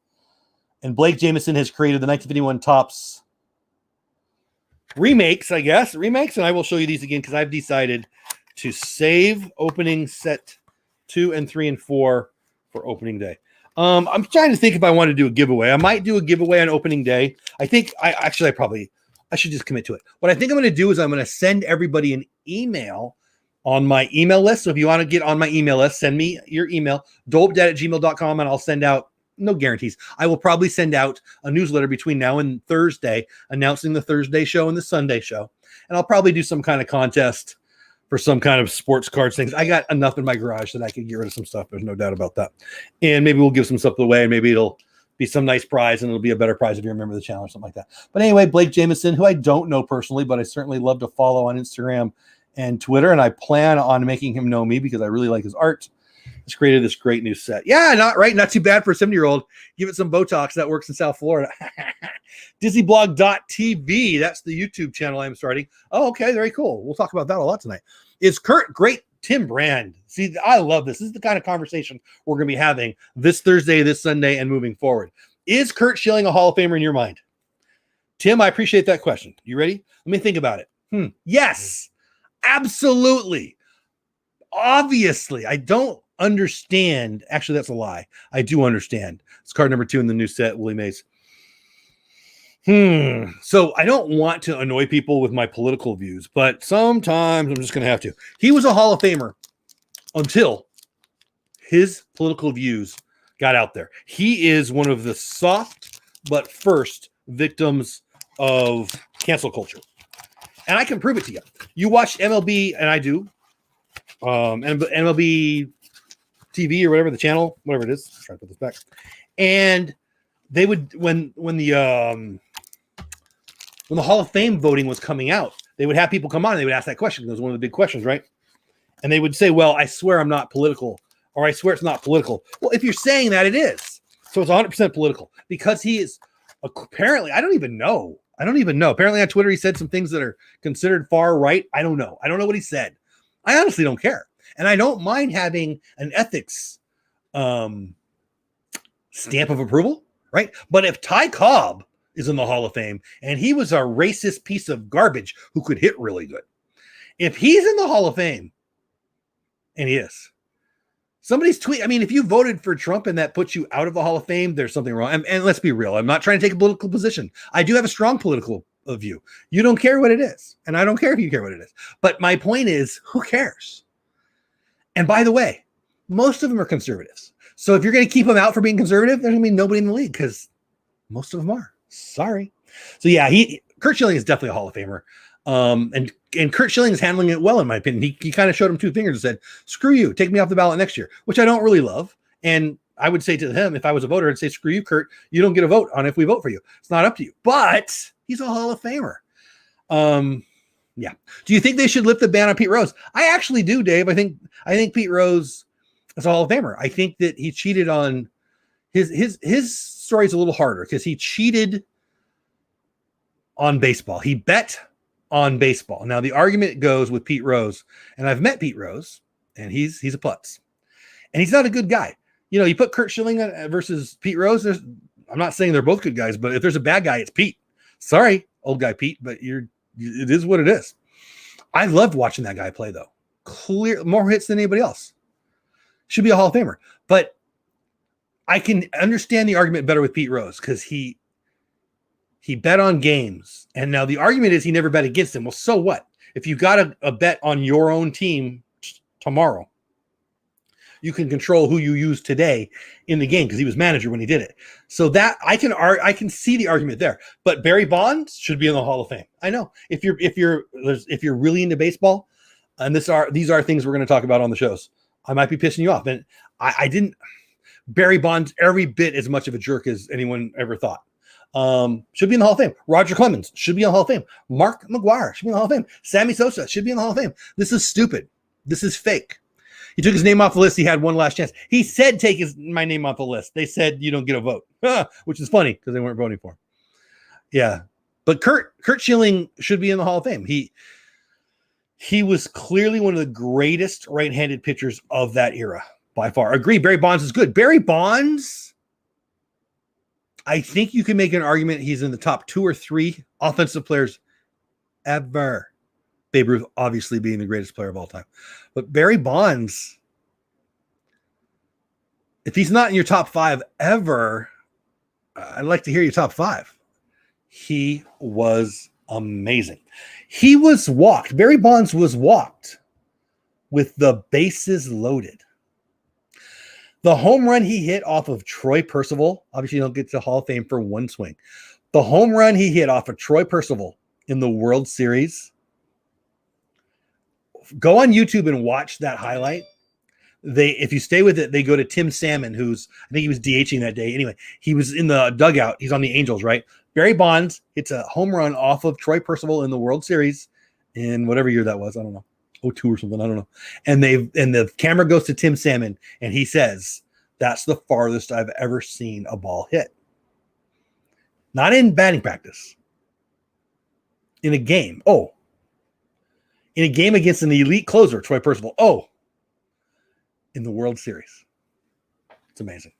And Blake Jameson has created the 1951 Topps remakes, I guess. Remakes, and I will show you these again because I've decided to save opening set 2 and 3 and 4 for opening day. I'm trying to think if I want to do a giveaway. I might do a giveaway on opening day. I think I should just commit to it. What I think I'm going to do is I'm going to send everybody an email on my email list. So if you want to get on my email list, send me your email, doledad@gmail.com, and I'll send out, no guarantees, I will probably send out a newsletter between now and Thursday announcing the Thursday show and the Sunday show. And I'll probably do some kind of contest for some kind of sports cards things. I got enough in my garage that I could get rid of some stuff. There's no doubt about that. And maybe we'll give some stuff away, and maybe it'll be some nice prize, and it'll be a better prize if you remember the channel or something like that. But anyway, Blake Jameson, who I don't know personally, but I certainly love to follow on Instagram and Twitter, and I plan on making him know me because I really like his art. He's created this great new set. Yeah, not too bad for a 70-year-old. Give it some Botox. That works in South Florida. Disneyblog.tv. That's the YouTube channel I'm starting. Oh, okay, very cool. We'll talk about that a lot tonight. Is Kurt great? Tim Brand. See, I love this. This is the kind of conversation we're going to be having this Thursday, this Sunday, and moving forward. Is Kurt Schilling a Hall of Famer in your mind? Tim, I appreciate that question. You ready? Let me think about it. Yes, absolutely. Obviously, I don't understand. Actually, that's a lie. I do understand. It's card number 2 in the new set, Willie Mays. So I don't want to annoy people with my political views, but sometimes I'm just going to have to. He was a Hall of Famer until his political views got out there. He is one of the soft but first victims of cancel culture. And I can prove it to you. You watch MLB, and I do, MLB TV or whatever, the channel, whatever it is. Let's try to put this back. And they would, when the Hall of Fame voting was coming out, they would have people come on and they would ask that question. It was one of the big questions, right? And they would say, well, I swear I'm not political, or I swear it's not political. Well, if you're saying that, it is. So it's 100% political because he is apparently, I don't even know. Apparently on Twitter, he said some things that are considered far right. I don't know what he said. I honestly don't care. And I don't mind having an ethics stamp of approval, right? But if Ty Cobb is in the Hall of Fame and he was a racist piece of garbage who could hit really good, if he's in the Hall of Fame, and he is, somebody's tweet. I mean, if you voted for Trump and that puts you out of the Hall of Fame, there's something wrong. And let's be real. I'm not trying to take a political position. I do have a strong political view. You don't care what it is. And I don't care if you care what it is. But my point is, who cares? And by the way, most of them are conservatives. So if you're going to keep them out for being conservative, there's going to be nobody in the league because most of them are. Sorry. So yeah, Curt Schilling is definitely a Hall of Famer. And Curt Schilling is handling it well, in my opinion. He kind of showed him two fingers and said, screw you, take me off the ballot next year, which I don't really love. And I would say to him, if I was a voter, I'd say, screw you, Curt, you don't get a vote on if we vote for you. It's not up to you. But he's a Hall of Famer. Yeah. Do you think they should lift the ban on Pete Rose? I actually do, Dave. I think Pete Rose is a Hall of Famer. I think that he cheated on his story is a little harder because he cheated on baseball. He bet on baseball. Now the argument goes with Pete Rose, and I've met Pete Rose, and he's a putz, and he's not a good guy. You know, you put Curt Schilling versus Pete Rose. I'm not saying they're both good guys, but if there's a bad guy, it's Pete. Sorry, old guy Pete, but it is what it is. I loved watching that guy play, though. Clear more hits than anybody else. Should be a Hall of Famer, but I can understand the argument better with Pete Rose because he bet on games. And now the argument is he never bet against him. Well, so what? If you got a bet on your own team tomorrow, you can control who you use today in the game because he was manager when he did it. So that I can see the argument there. But Barry Bonds should be in the Hall of Fame. I know if you're really into baseball, and these are things we're going to talk about on the shows, I might be pissing you off. And I didn't. Barry Bonds every bit as much of a jerk as anyone ever thought. Should be in the Hall of Fame. Roger Clemens should be in the Hall of Fame. Mark McGwire should be in the Hall of Fame. Sammy Sosa should be in the Hall of Fame. This is stupid. This is fake. He took his name off the list. He had one last chance. He said, take my name off the list. They said, you don't get a vote, which is funny because they weren't voting for him. Yeah. But Curt Schilling should be in the Hall of Fame. He was clearly one of the greatest right-handed pitchers of that era by far. Agree. Barry Bonds is good. Barry Bonds, I think you can make an argument he's in the top 2 or 3 offensive players ever. Babe Ruth obviously being the greatest player of all time. But Barry Bonds, if he's not in your top 5 ever, I'd like to hear your top 5. He was amazing. He was walked. Barry Bonds was walked with the bases loaded. The home run he hit off of Troy Percival, obviously you don't get to Hall of Fame for one swing. The home run he hit off of Troy Percival in the World Series, go on YouTube and watch that highlight. If you stay with it, they go to Tim Salmon, I think he was DHing that day. Anyway, he was in the dugout. He's on the Angels, right? Barry Bonds hits a home run off of Troy Percival in the World Series in whatever year that was. I don't know. 02 or something. I don't know. And the camera goes to Tim Salmon and he says, that's the farthest I've ever seen a ball hit. Not in batting practice. In a game. Oh. In a game against an elite closer, Troy Percival. Oh. In the World Series. It's amazing.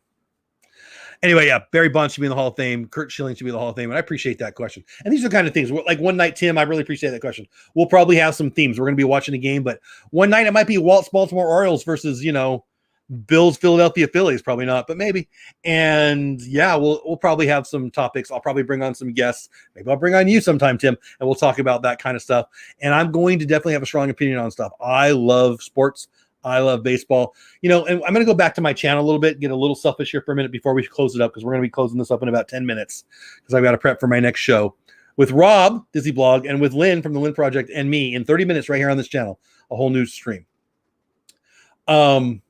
Anyway, yeah, Barry Bonds should be in the Hall of Fame. Curt Schilling should be in the Hall of Fame. And I appreciate that question. And these are the kind of things. Like one night, Tim, I really appreciate that question. We'll probably have some themes. We're going to be watching a game, but one night it might be Walt's Baltimore Orioles versus, Bills Philadelphia Phillies. Probably not, but maybe. And yeah, we'll probably have some topics. I'll probably bring on some guests. Maybe I'll bring on you sometime, Tim, and we'll talk about that kind of stuff. And I'm going to definitely have a strong opinion on stuff. I love sports. I love baseball, and I'm going to go back to my channel a little bit, get a little selfish here for a minute before we close it up, because we're going to be closing this up in about 10 minutes because I've got to prep for my next show with Rob, Dizzy Blog, and with Lynn from the Lynn Project and me in 30 minutes right here on this channel, a whole new stream. I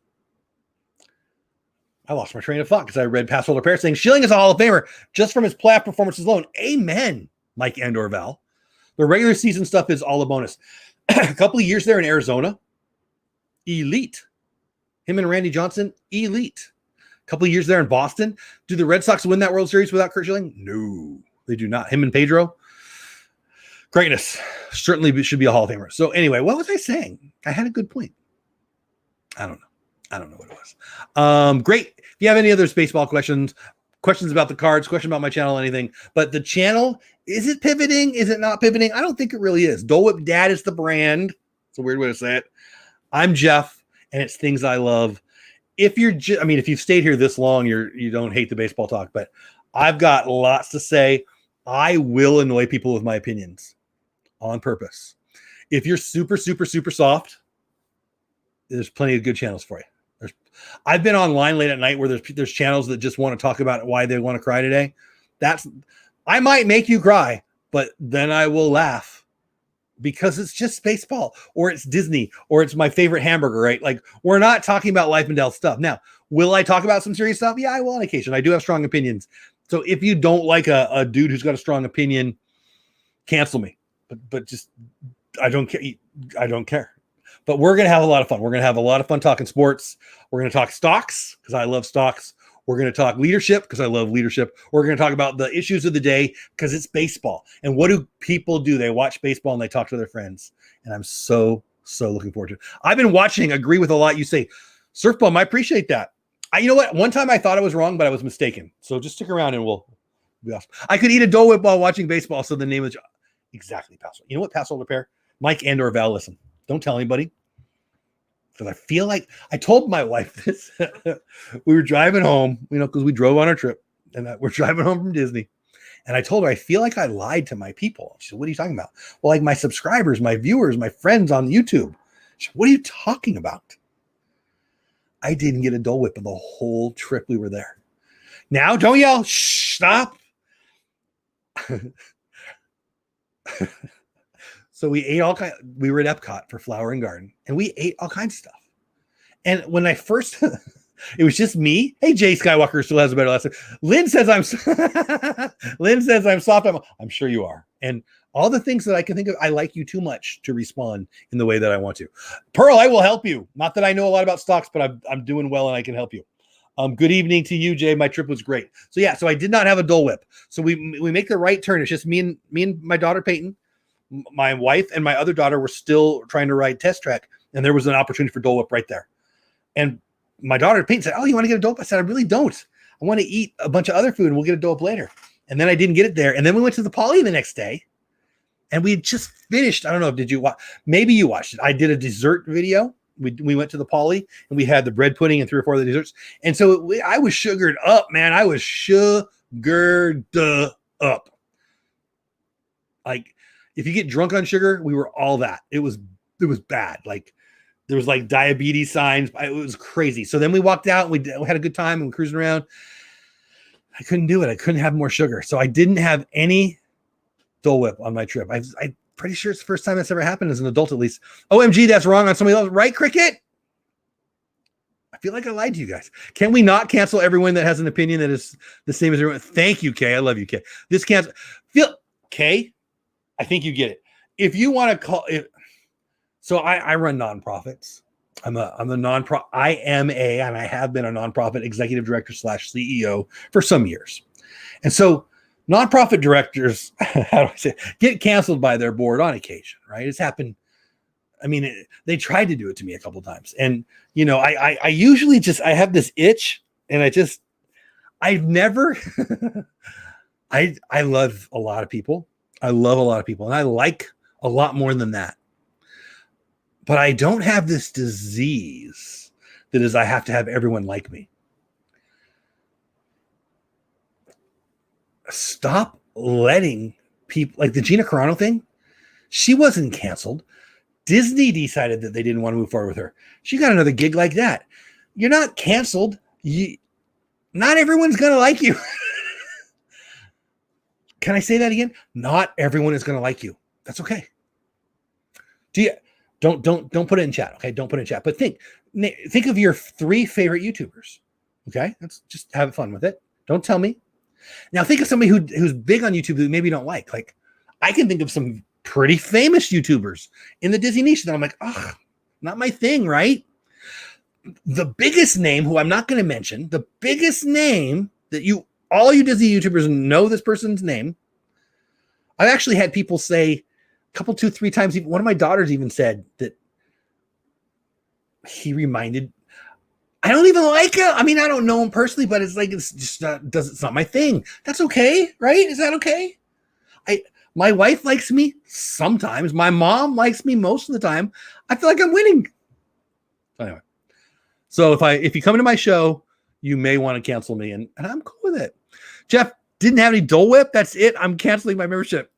lost my train of thought because I read Pass Holder Pair saying Schilling is a Hall of Famer just from his playoff performances alone. Amen, Mike and or Val. The regular season stuff is all a bonus. A couple of years there in Arizona, elite. Him and Randy Johnson, elite. A couple of years there in Boston. Do the Red Sox win that World Series without Curt Schilling? No, they do not. Him and Pedro, greatness. Certainly should be a Hall of Famer. So anyway, what was I saying? I had a good point. I don't know what it was. Great. If you have any other baseball questions about the cards, question about my channel, anything. But the channel, is it pivoting? Is it not pivoting? I don't think it really is. Dole Whip Dad is the brand. It's a weird way to say it. I'm Jeff, and it's things I love. If you're, if you've stayed here this long, you don't hate the baseball talk, but I've got lots to say. I will annoy people with my opinions on purpose. If you're super, super, super soft, there's plenty of good channels for you. I've been online late at night where there's channels that just want to talk about why they want to cry today. I might make you cry, but then I will laugh because it's just baseball or it's Disney or it's my favorite hamburger, right? Like, we're not talking about life and death stuff. Now, will I talk about some serious stuff? Yeah, I will on occasion. I do have strong opinions. So if you don't like a dude who's got a strong opinion, cancel me. But just, I don't care. I don't care. But we're going to have a lot of fun. We're going to have a lot of fun talking sports. We're going to talk stocks because I love stocks. We're going to talk leadership because I love leadership. We're going to talk about the issues of the day because it's baseball. And what do people do? They watch baseball and they talk to their friends. And I'm so looking forward to it. I've been watching, agree with a lot you say. Surfball, I appreciate that. You know what? One time I thought I was wrong, but I was mistaken. So just stick around and we'll be awesome. I could eat a Dole Whip while watching baseball. So the name is exactly pass. You know what? Pass holder pair. Mike and or Val, listen. Don't tell anybody. Because I feel like I told my wife this. We were driving home, because we drove on our trip and we're driving home from Disney. And I told her, I feel like I lied to my people. She said, what are you talking about? Well, like my subscribers, my viewers, my friends on YouTube. She said, what are you talking about? I didn't get a Dole Whip the whole trip we were there. Now, don't yell. Shh, stop. So we ate we were at Epcot for Flower and Garden, and we ate all kinds of stuff. And when I first, it was just me. Hey, Jay Skywalker still has a better lesson. Lynn says I'm soft. I'm sure you are. And all the things that I can think of, I like you too much to respond in the way that I want to. Pearl, I will help you. Not that I know a lot about stocks, but I'm doing well and I can help you. Good evening to you, Jay. My trip was great. So I did not have a Dole Whip. So we make the right turn. It's just me and my daughter Peyton. My wife and my other daughter were still trying to ride Test Track, and there was an opportunity for Dole Whip right there. And my daughter Peyton said, "Oh, you want to get a Dole Whip?" I said, "I really don't. I want to eat a bunch of other food, and we'll get a Dole Whip later." And then I didn't get it there. And then we went to the Poly the next day, and we had just finished. I don't know. Did you watch? Maybe you watched it. I did a dessert video. We went to the Poly, and we had the bread pudding and 3 or 4 of the desserts. And so I was sugared up, man. I was sugared up. Like, if you get drunk on sugar, we were all that. It was bad. Like, there was like diabetes signs. It was crazy. So then we walked out and we had a good time and we cruising around. I couldn't do it. I couldn't have more sugar. So I didn't have any Dole Whip on my trip. I'm pretty sure it's the first time that's ever happened as an adult, at least. OMG, that's wrong on somebody else. Right, Cricket? I feel like I lied to you guys. Can we not cancel everyone that has an opinion that is the same as everyone? Thank you, Kay. I love you, Kay. This cancel. Kay? I think you get it. If you want to call it, so I run nonprofits. I'm a nonprofit. And I have been a nonprofit executive director / CEO for some years. And so nonprofit directors, how do I say it, get canceled by their board on occasion, right? It's happened. I mean, they tried to do it to me a couple of times. And, I usually I have this itch and I've never, I love a lot of people. I love a lot of people and I like a lot more than that. But I don't have this disease that is I have to have everyone like me. Stop letting people, like the Gina Carano thing, she wasn't canceled. Disney decided that they didn't want to move forward with her. She got another gig like that. You're not canceled. Not everyone's going to like you. Can I say that again? Not everyone is going to like you. That's okay. Don't put it in chat. Okay. Don't put it in chat, but think of your 3 favorite YouTubers. Okay. Let's just have fun with it. Don't tell me. Now think of somebody who's big on YouTube who maybe you don't like. Like, I can think of some pretty famous YouTubers in the Disney niche that I'm like, oh, not my thing. Right. The biggest name, who I'm not going to mention, the biggest name that all you Disney YouTubers know this person's name. I've actually had people say a couple, 2, 3 times. Even one of my daughters even said that he reminded. I don't even like him. I mean, I don't know him personally, but it's like it's just it's not my thing. That's okay, right? Is that okay? My wife likes me sometimes. My mom likes me most of the time. I feel like I'm winning. Anyway, so if you come into my show, you may want to cancel me, and I'm cool with it. Jeff didn't have any Dole Whip. That's it. I'm canceling my membership.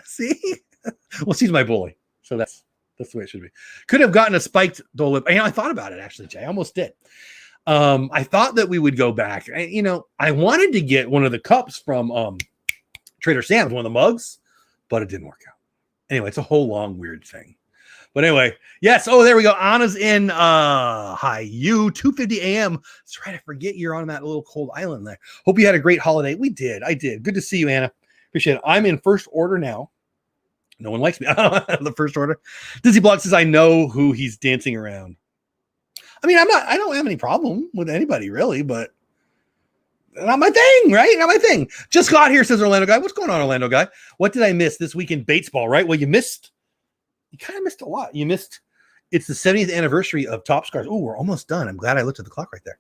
See? Well, she's my bully, so that's the way it should be. Could have gotten a spiked Dole Whip. I thought about it actually, Jay. I almost did. I thought that we would go back. I wanted to get one of the cups from Trader Sam's, one of the mugs, but it didn't work out. Anyway, it's a whole long weird thing. But anyway, yes. Oh, there we go. Anna's in. Hi, you 2:50 a.m. That's right. I forget you're on that little cold island there. Hope you had a great holiday. We did. I did. Good to see you, Anna. Appreciate it. I'm in first order now. No one likes me. The first order. Disney Blog says I know who he's dancing around. I mean, I don't have any problem with anybody really, but not my thing, right? Not my thing. Just got here, says Orlando Guy. What's going on, Orlando Guy? What did I miss this week in Batesball, right? Well, you kind of missed a lot. It's the 70th anniversary of Top Scars. Oh, we're almost done. I'm glad I looked at the clock right there.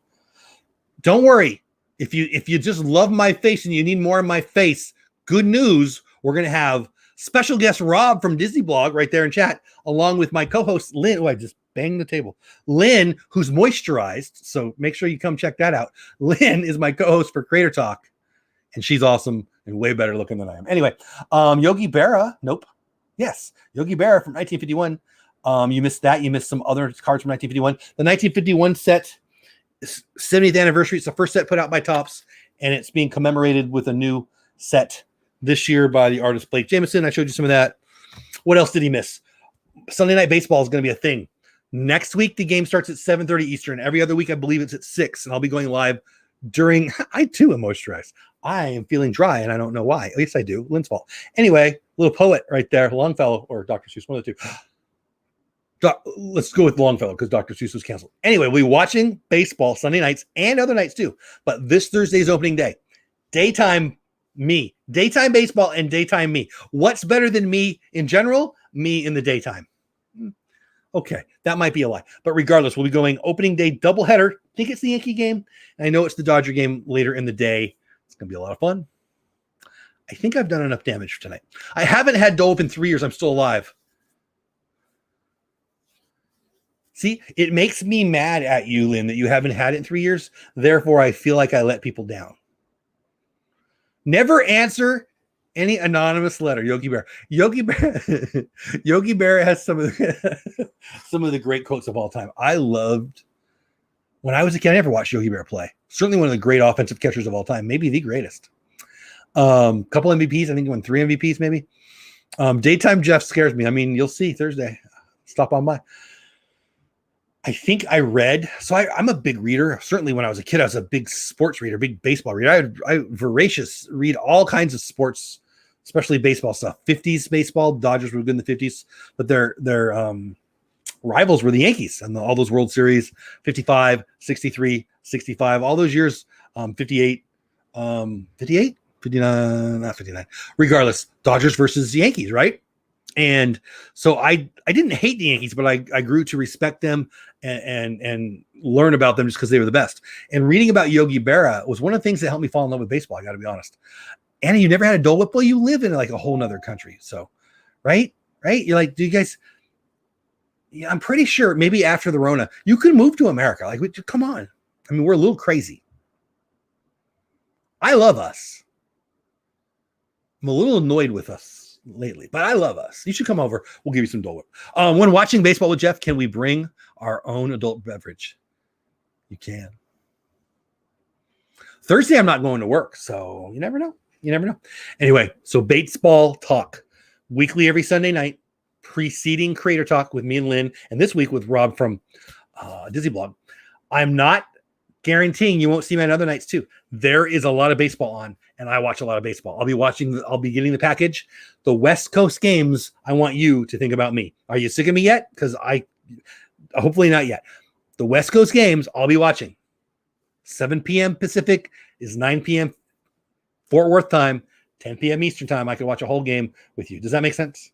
Don't worry. If you just love my face and you need more of my face, good news. We're going to have special guest Rob from Disney Blog right there in chat, along with my co-host Lynn. Oh, I just banged the table. Lynn, who's moisturized. So make sure you come check that out. Lynn is my co-host for Creator Talk, and she's awesome and way better looking than I am. Anyway, Yogi Berra. Nope. Yes, Yogi Berra from 1951. You missed that. You missed some other cards from 1951. The 1951 set, 70th anniversary. It's the first set put out by Topps, and it's being commemorated with a new set this year by the artist Blake Jameson. I showed you some of that. What else did he miss? Sunday Night Baseball is going to be a thing. Next week, the game starts at 7:30 Eastern. Every other week, I believe it's at 6, and I'll be going live during. I too am moisturized. I am feeling dry, and I don't know why. At least I do. Lynn's fault. Anyway, little poet right there, Longfellow or Dr. Seuss, one of the two. Let's go with Longfellow because Dr. Seuss was canceled. Anyway, we'll be watching baseball Sunday nights and other nights too. But this Thursday's opening day. Daytime me. Daytime baseball and daytime me. What's better than me in general? Me in the daytime. Okay, that might be a lie. But regardless, we'll be going opening day doubleheader. I think it's the Yankee game. And I know it's the Dodger game later in the day. It's going to be a lot of fun. I think I've done enough damage for tonight. I haven't had Dole in 3 years. I'm still alive. See, it makes me mad at you, Lynn, that you haven't had it in 3 years. Therefore, I feel like I let people down. Never answer any anonymous letter, Yogi Bear. Yogi Bear has some of the great quotes of all time. I loved when I was a kid. I never watched Yogi Bear play. Certainly one of the great offensive catchers of all time, maybe the greatest. Couple MVPs. I think he won 3 MVPs, maybe. Daytime Jeff scares me. I mean, you'll see Thursday. Stop on by. I think I read. So I'm a big reader. Certainly when I was a kid, I was a big sports reader, big baseball reader. I voracious read all kinds of sports, especially baseball stuff. 50s baseball. Dodgers were good in the 50s, but their rivals were the Yankees and all those World Series, 55, 63, 65, all those years, 58, 58, 59, not 59. Regardless, Dodgers versus Yankees, right? And so I didn't hate the Yankees, but I grew to respect them and learn about them just because they were the best. And reading about Yogi Berra was one of the things that helped me fall in love with baseball. I got to be honest. Anna, you never had a Dole Whip? Well, you live in like a whole nother country. So, right? You're like, do you guys? Yeah, I'm pretty sure maybe after the Rona, you could move to America. Like, come on. I mean, we're a little crazy. I love us. I'm a little annoyed with us lately, but I love us. You should come over. We'll give you some Dole Whip. When watching baseball with Jeff, can we bring our own adult beverage? You can. Thursday, I'm not going to work, so you never know. You never know. Anyway, so Batesball talk weekly every Sunday night, preceding Creator Talk with me and Lynn, and this week with Rob from Disney Blog. I'm not guaranteeing you won't see me on other nights too. There is a lot of baseball on, and I watch a lot of baseball. I'll be getting the package. The West Coast games, I want you to think about me. Are you sick of me yet? Because hopefully not yet. The West Coast games I'll be watching. 7 p.m. Pacific is 9 p.m. Fort Worth time, 10 p.m. Eastern time. I could watch a whole game with you. Does that make sense?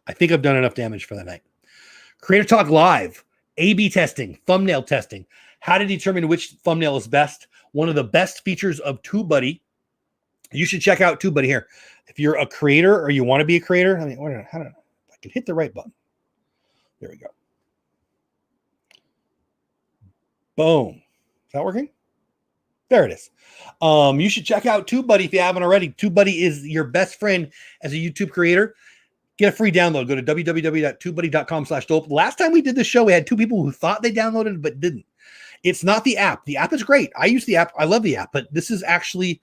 I think I've done enough damage for that night. Creator Talk Live, A/B testing, thumbnail testing, how to determine which thumbnail is best. One of the best features of TubeBuddy. You should check out TubeBuddy here. If you're a creator or you want to be a creator, I can hit the right button. There we go. Boom. Is that working? There it is. You should check out TubeBuddy if you haven't already. TubeBuddy is your best friend as a YouTube creator. Get a free download. Go to www.tubebuddy.com/Dole. Last time we did this show, we had 2 people who thought they downloaded it but didn't. It's not the app. The app is great. I use the app. I love the app, but this is actually,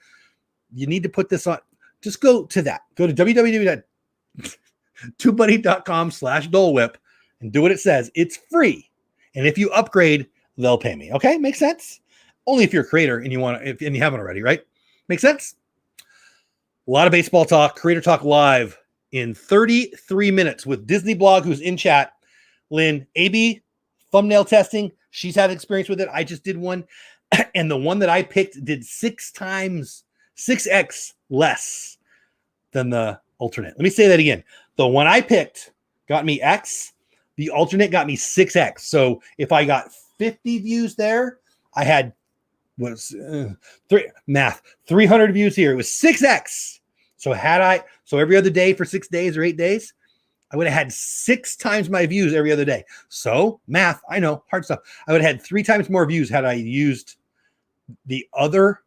you need to put this on. Just go to that. Go to www.tubebuddy.com/DoleWhip and do what it says. It's free. And if you upgrade, they'll pay me. Okay? Makes sense? Only if you're a creator and you want to, and you haven't already, right? Make sense? A lot of baseball talk, Creator Talk Live in 33 minutes with Disney Blog, who's in chat. Lynn, AB, thumbnail testing. She's had experience with it. I just did one. And the one that I picked did 6x, 6x less than the alternate. Let me say that again. The one I picked got me X. The alternate got me 6x. So if I got 50 views there, I had 300 views here. It was 6x. So so every other day for 6 days or 8 days, I would have had 6 times my views every other day. So math, I know, hard stuff. I would have had 3 times more views had I used the other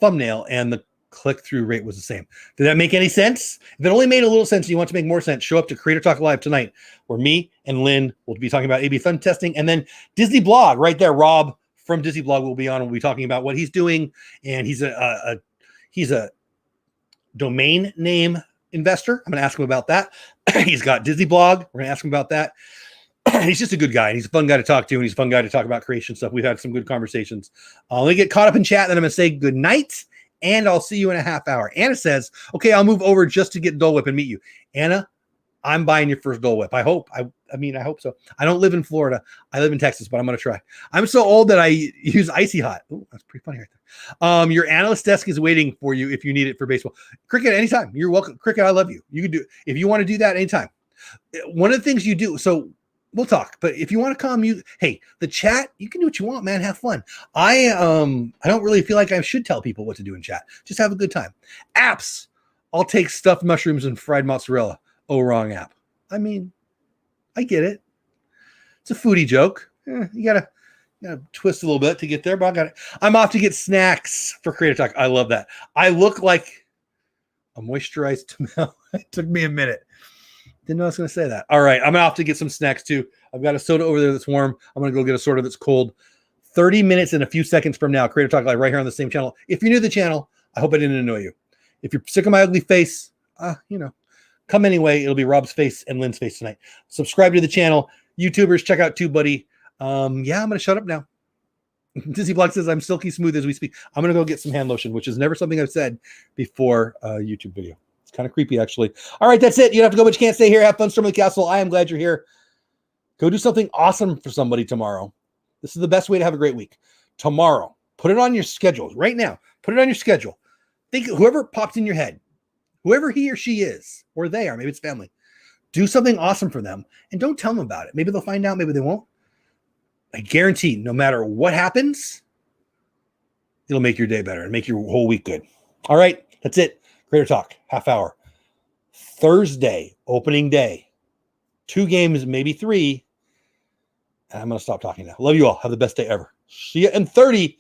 thumbnail, and the click-through rate was the same. Did that make any sense? If it only made a little sense and you want to make more sense, show up to Creator Talk Live tonight, where me and Lynn will be talking about A/B thumb testing, and then Disney Blog right there. Rob from Disney Blog will be on, and we'll be talking about what he's doing, and he's a domain name investor. I'm going to ask him about that. He's got Disney Blog. We're going to ask him about that. He's just a good guy, and he's a fun guy to talk to, and he's a fun guy to talk about creation stuff. We've had some good conversations. Let me get caught up in chat, then I'm going to say good night, and I'll see you in a half hour. Anna says, okay, I'll move over just to get Dole Whip and meet you. Anna, I'm buying your first Dole Whip. I hope. I hope so. I don't live in Florida. I live in Texas, but I'm going to try. I'm so old that I use Icy Hot. Oh, that's pretty funny right there. Your analyst desk is waiting for you if you need it for baseball. Cricket, anytime. You're welcome. Cricket, I love you. You can do it. If you want to do that anytime. One of the things you do, so we'll talk, but if you want to come, hey, the chat, you can do what you want, man. Have fun. I don't really feel like I should tell people what to do in chat. Just have a good time. Apps. I'll take stuffed mushrooms and fried mozzarella. Oh, wrong app. I mean, I get it. It's a foodie joke. You gotta twist a little bit to get there, but I got it. I'm off to get snacks for Creator Talk. I love that. I look like a moisturized tomato. It took me a minute. Didn't know I was going to say that. All right, I'm off to get some snacks too. I've got a soda over there that's warm. I'm going to go get a soda that's cold. 30 minutes and a few seconds from now, Creator Talk Live right here on the same channel. If you're new to the channel, I hope I didn't annoy you. If you're sick of my ugly face, come anyway. It'll be Rob's face and Lynn's face tonight. Subscribe to the channel. YouTubers, check out TubeBuddy. I'm going to shut up now. Disney Blog says I'm silky smooth as we speak. I'm going to go get some hand lotion, which is never something I've said before a YouTube video. It's kind of creepy, actually. All right, that's it. You don't have to go, but you can't stay here. Have fun storming the castle. I am glad you're here. Go do something awesome for somebody tomorrow. This is the best way to have a great week. Tomorrow, put it on your schedule right now. Put it on your schedule. Think whoever popped in your head, whoever he or she is, or they are, maybe it's family, do something awesome for them and don't tell them about it. Maybe they'll find out, maybe they won't. I guarantee no matter what happens, it'll make your day better and make your whole week good. All right, that's it. Creator Talk, half hour. Thursday, opening day. 2 games, maybe 3. And I'm going to stop talking now. Love you all. Have the best day ever. See you in 30.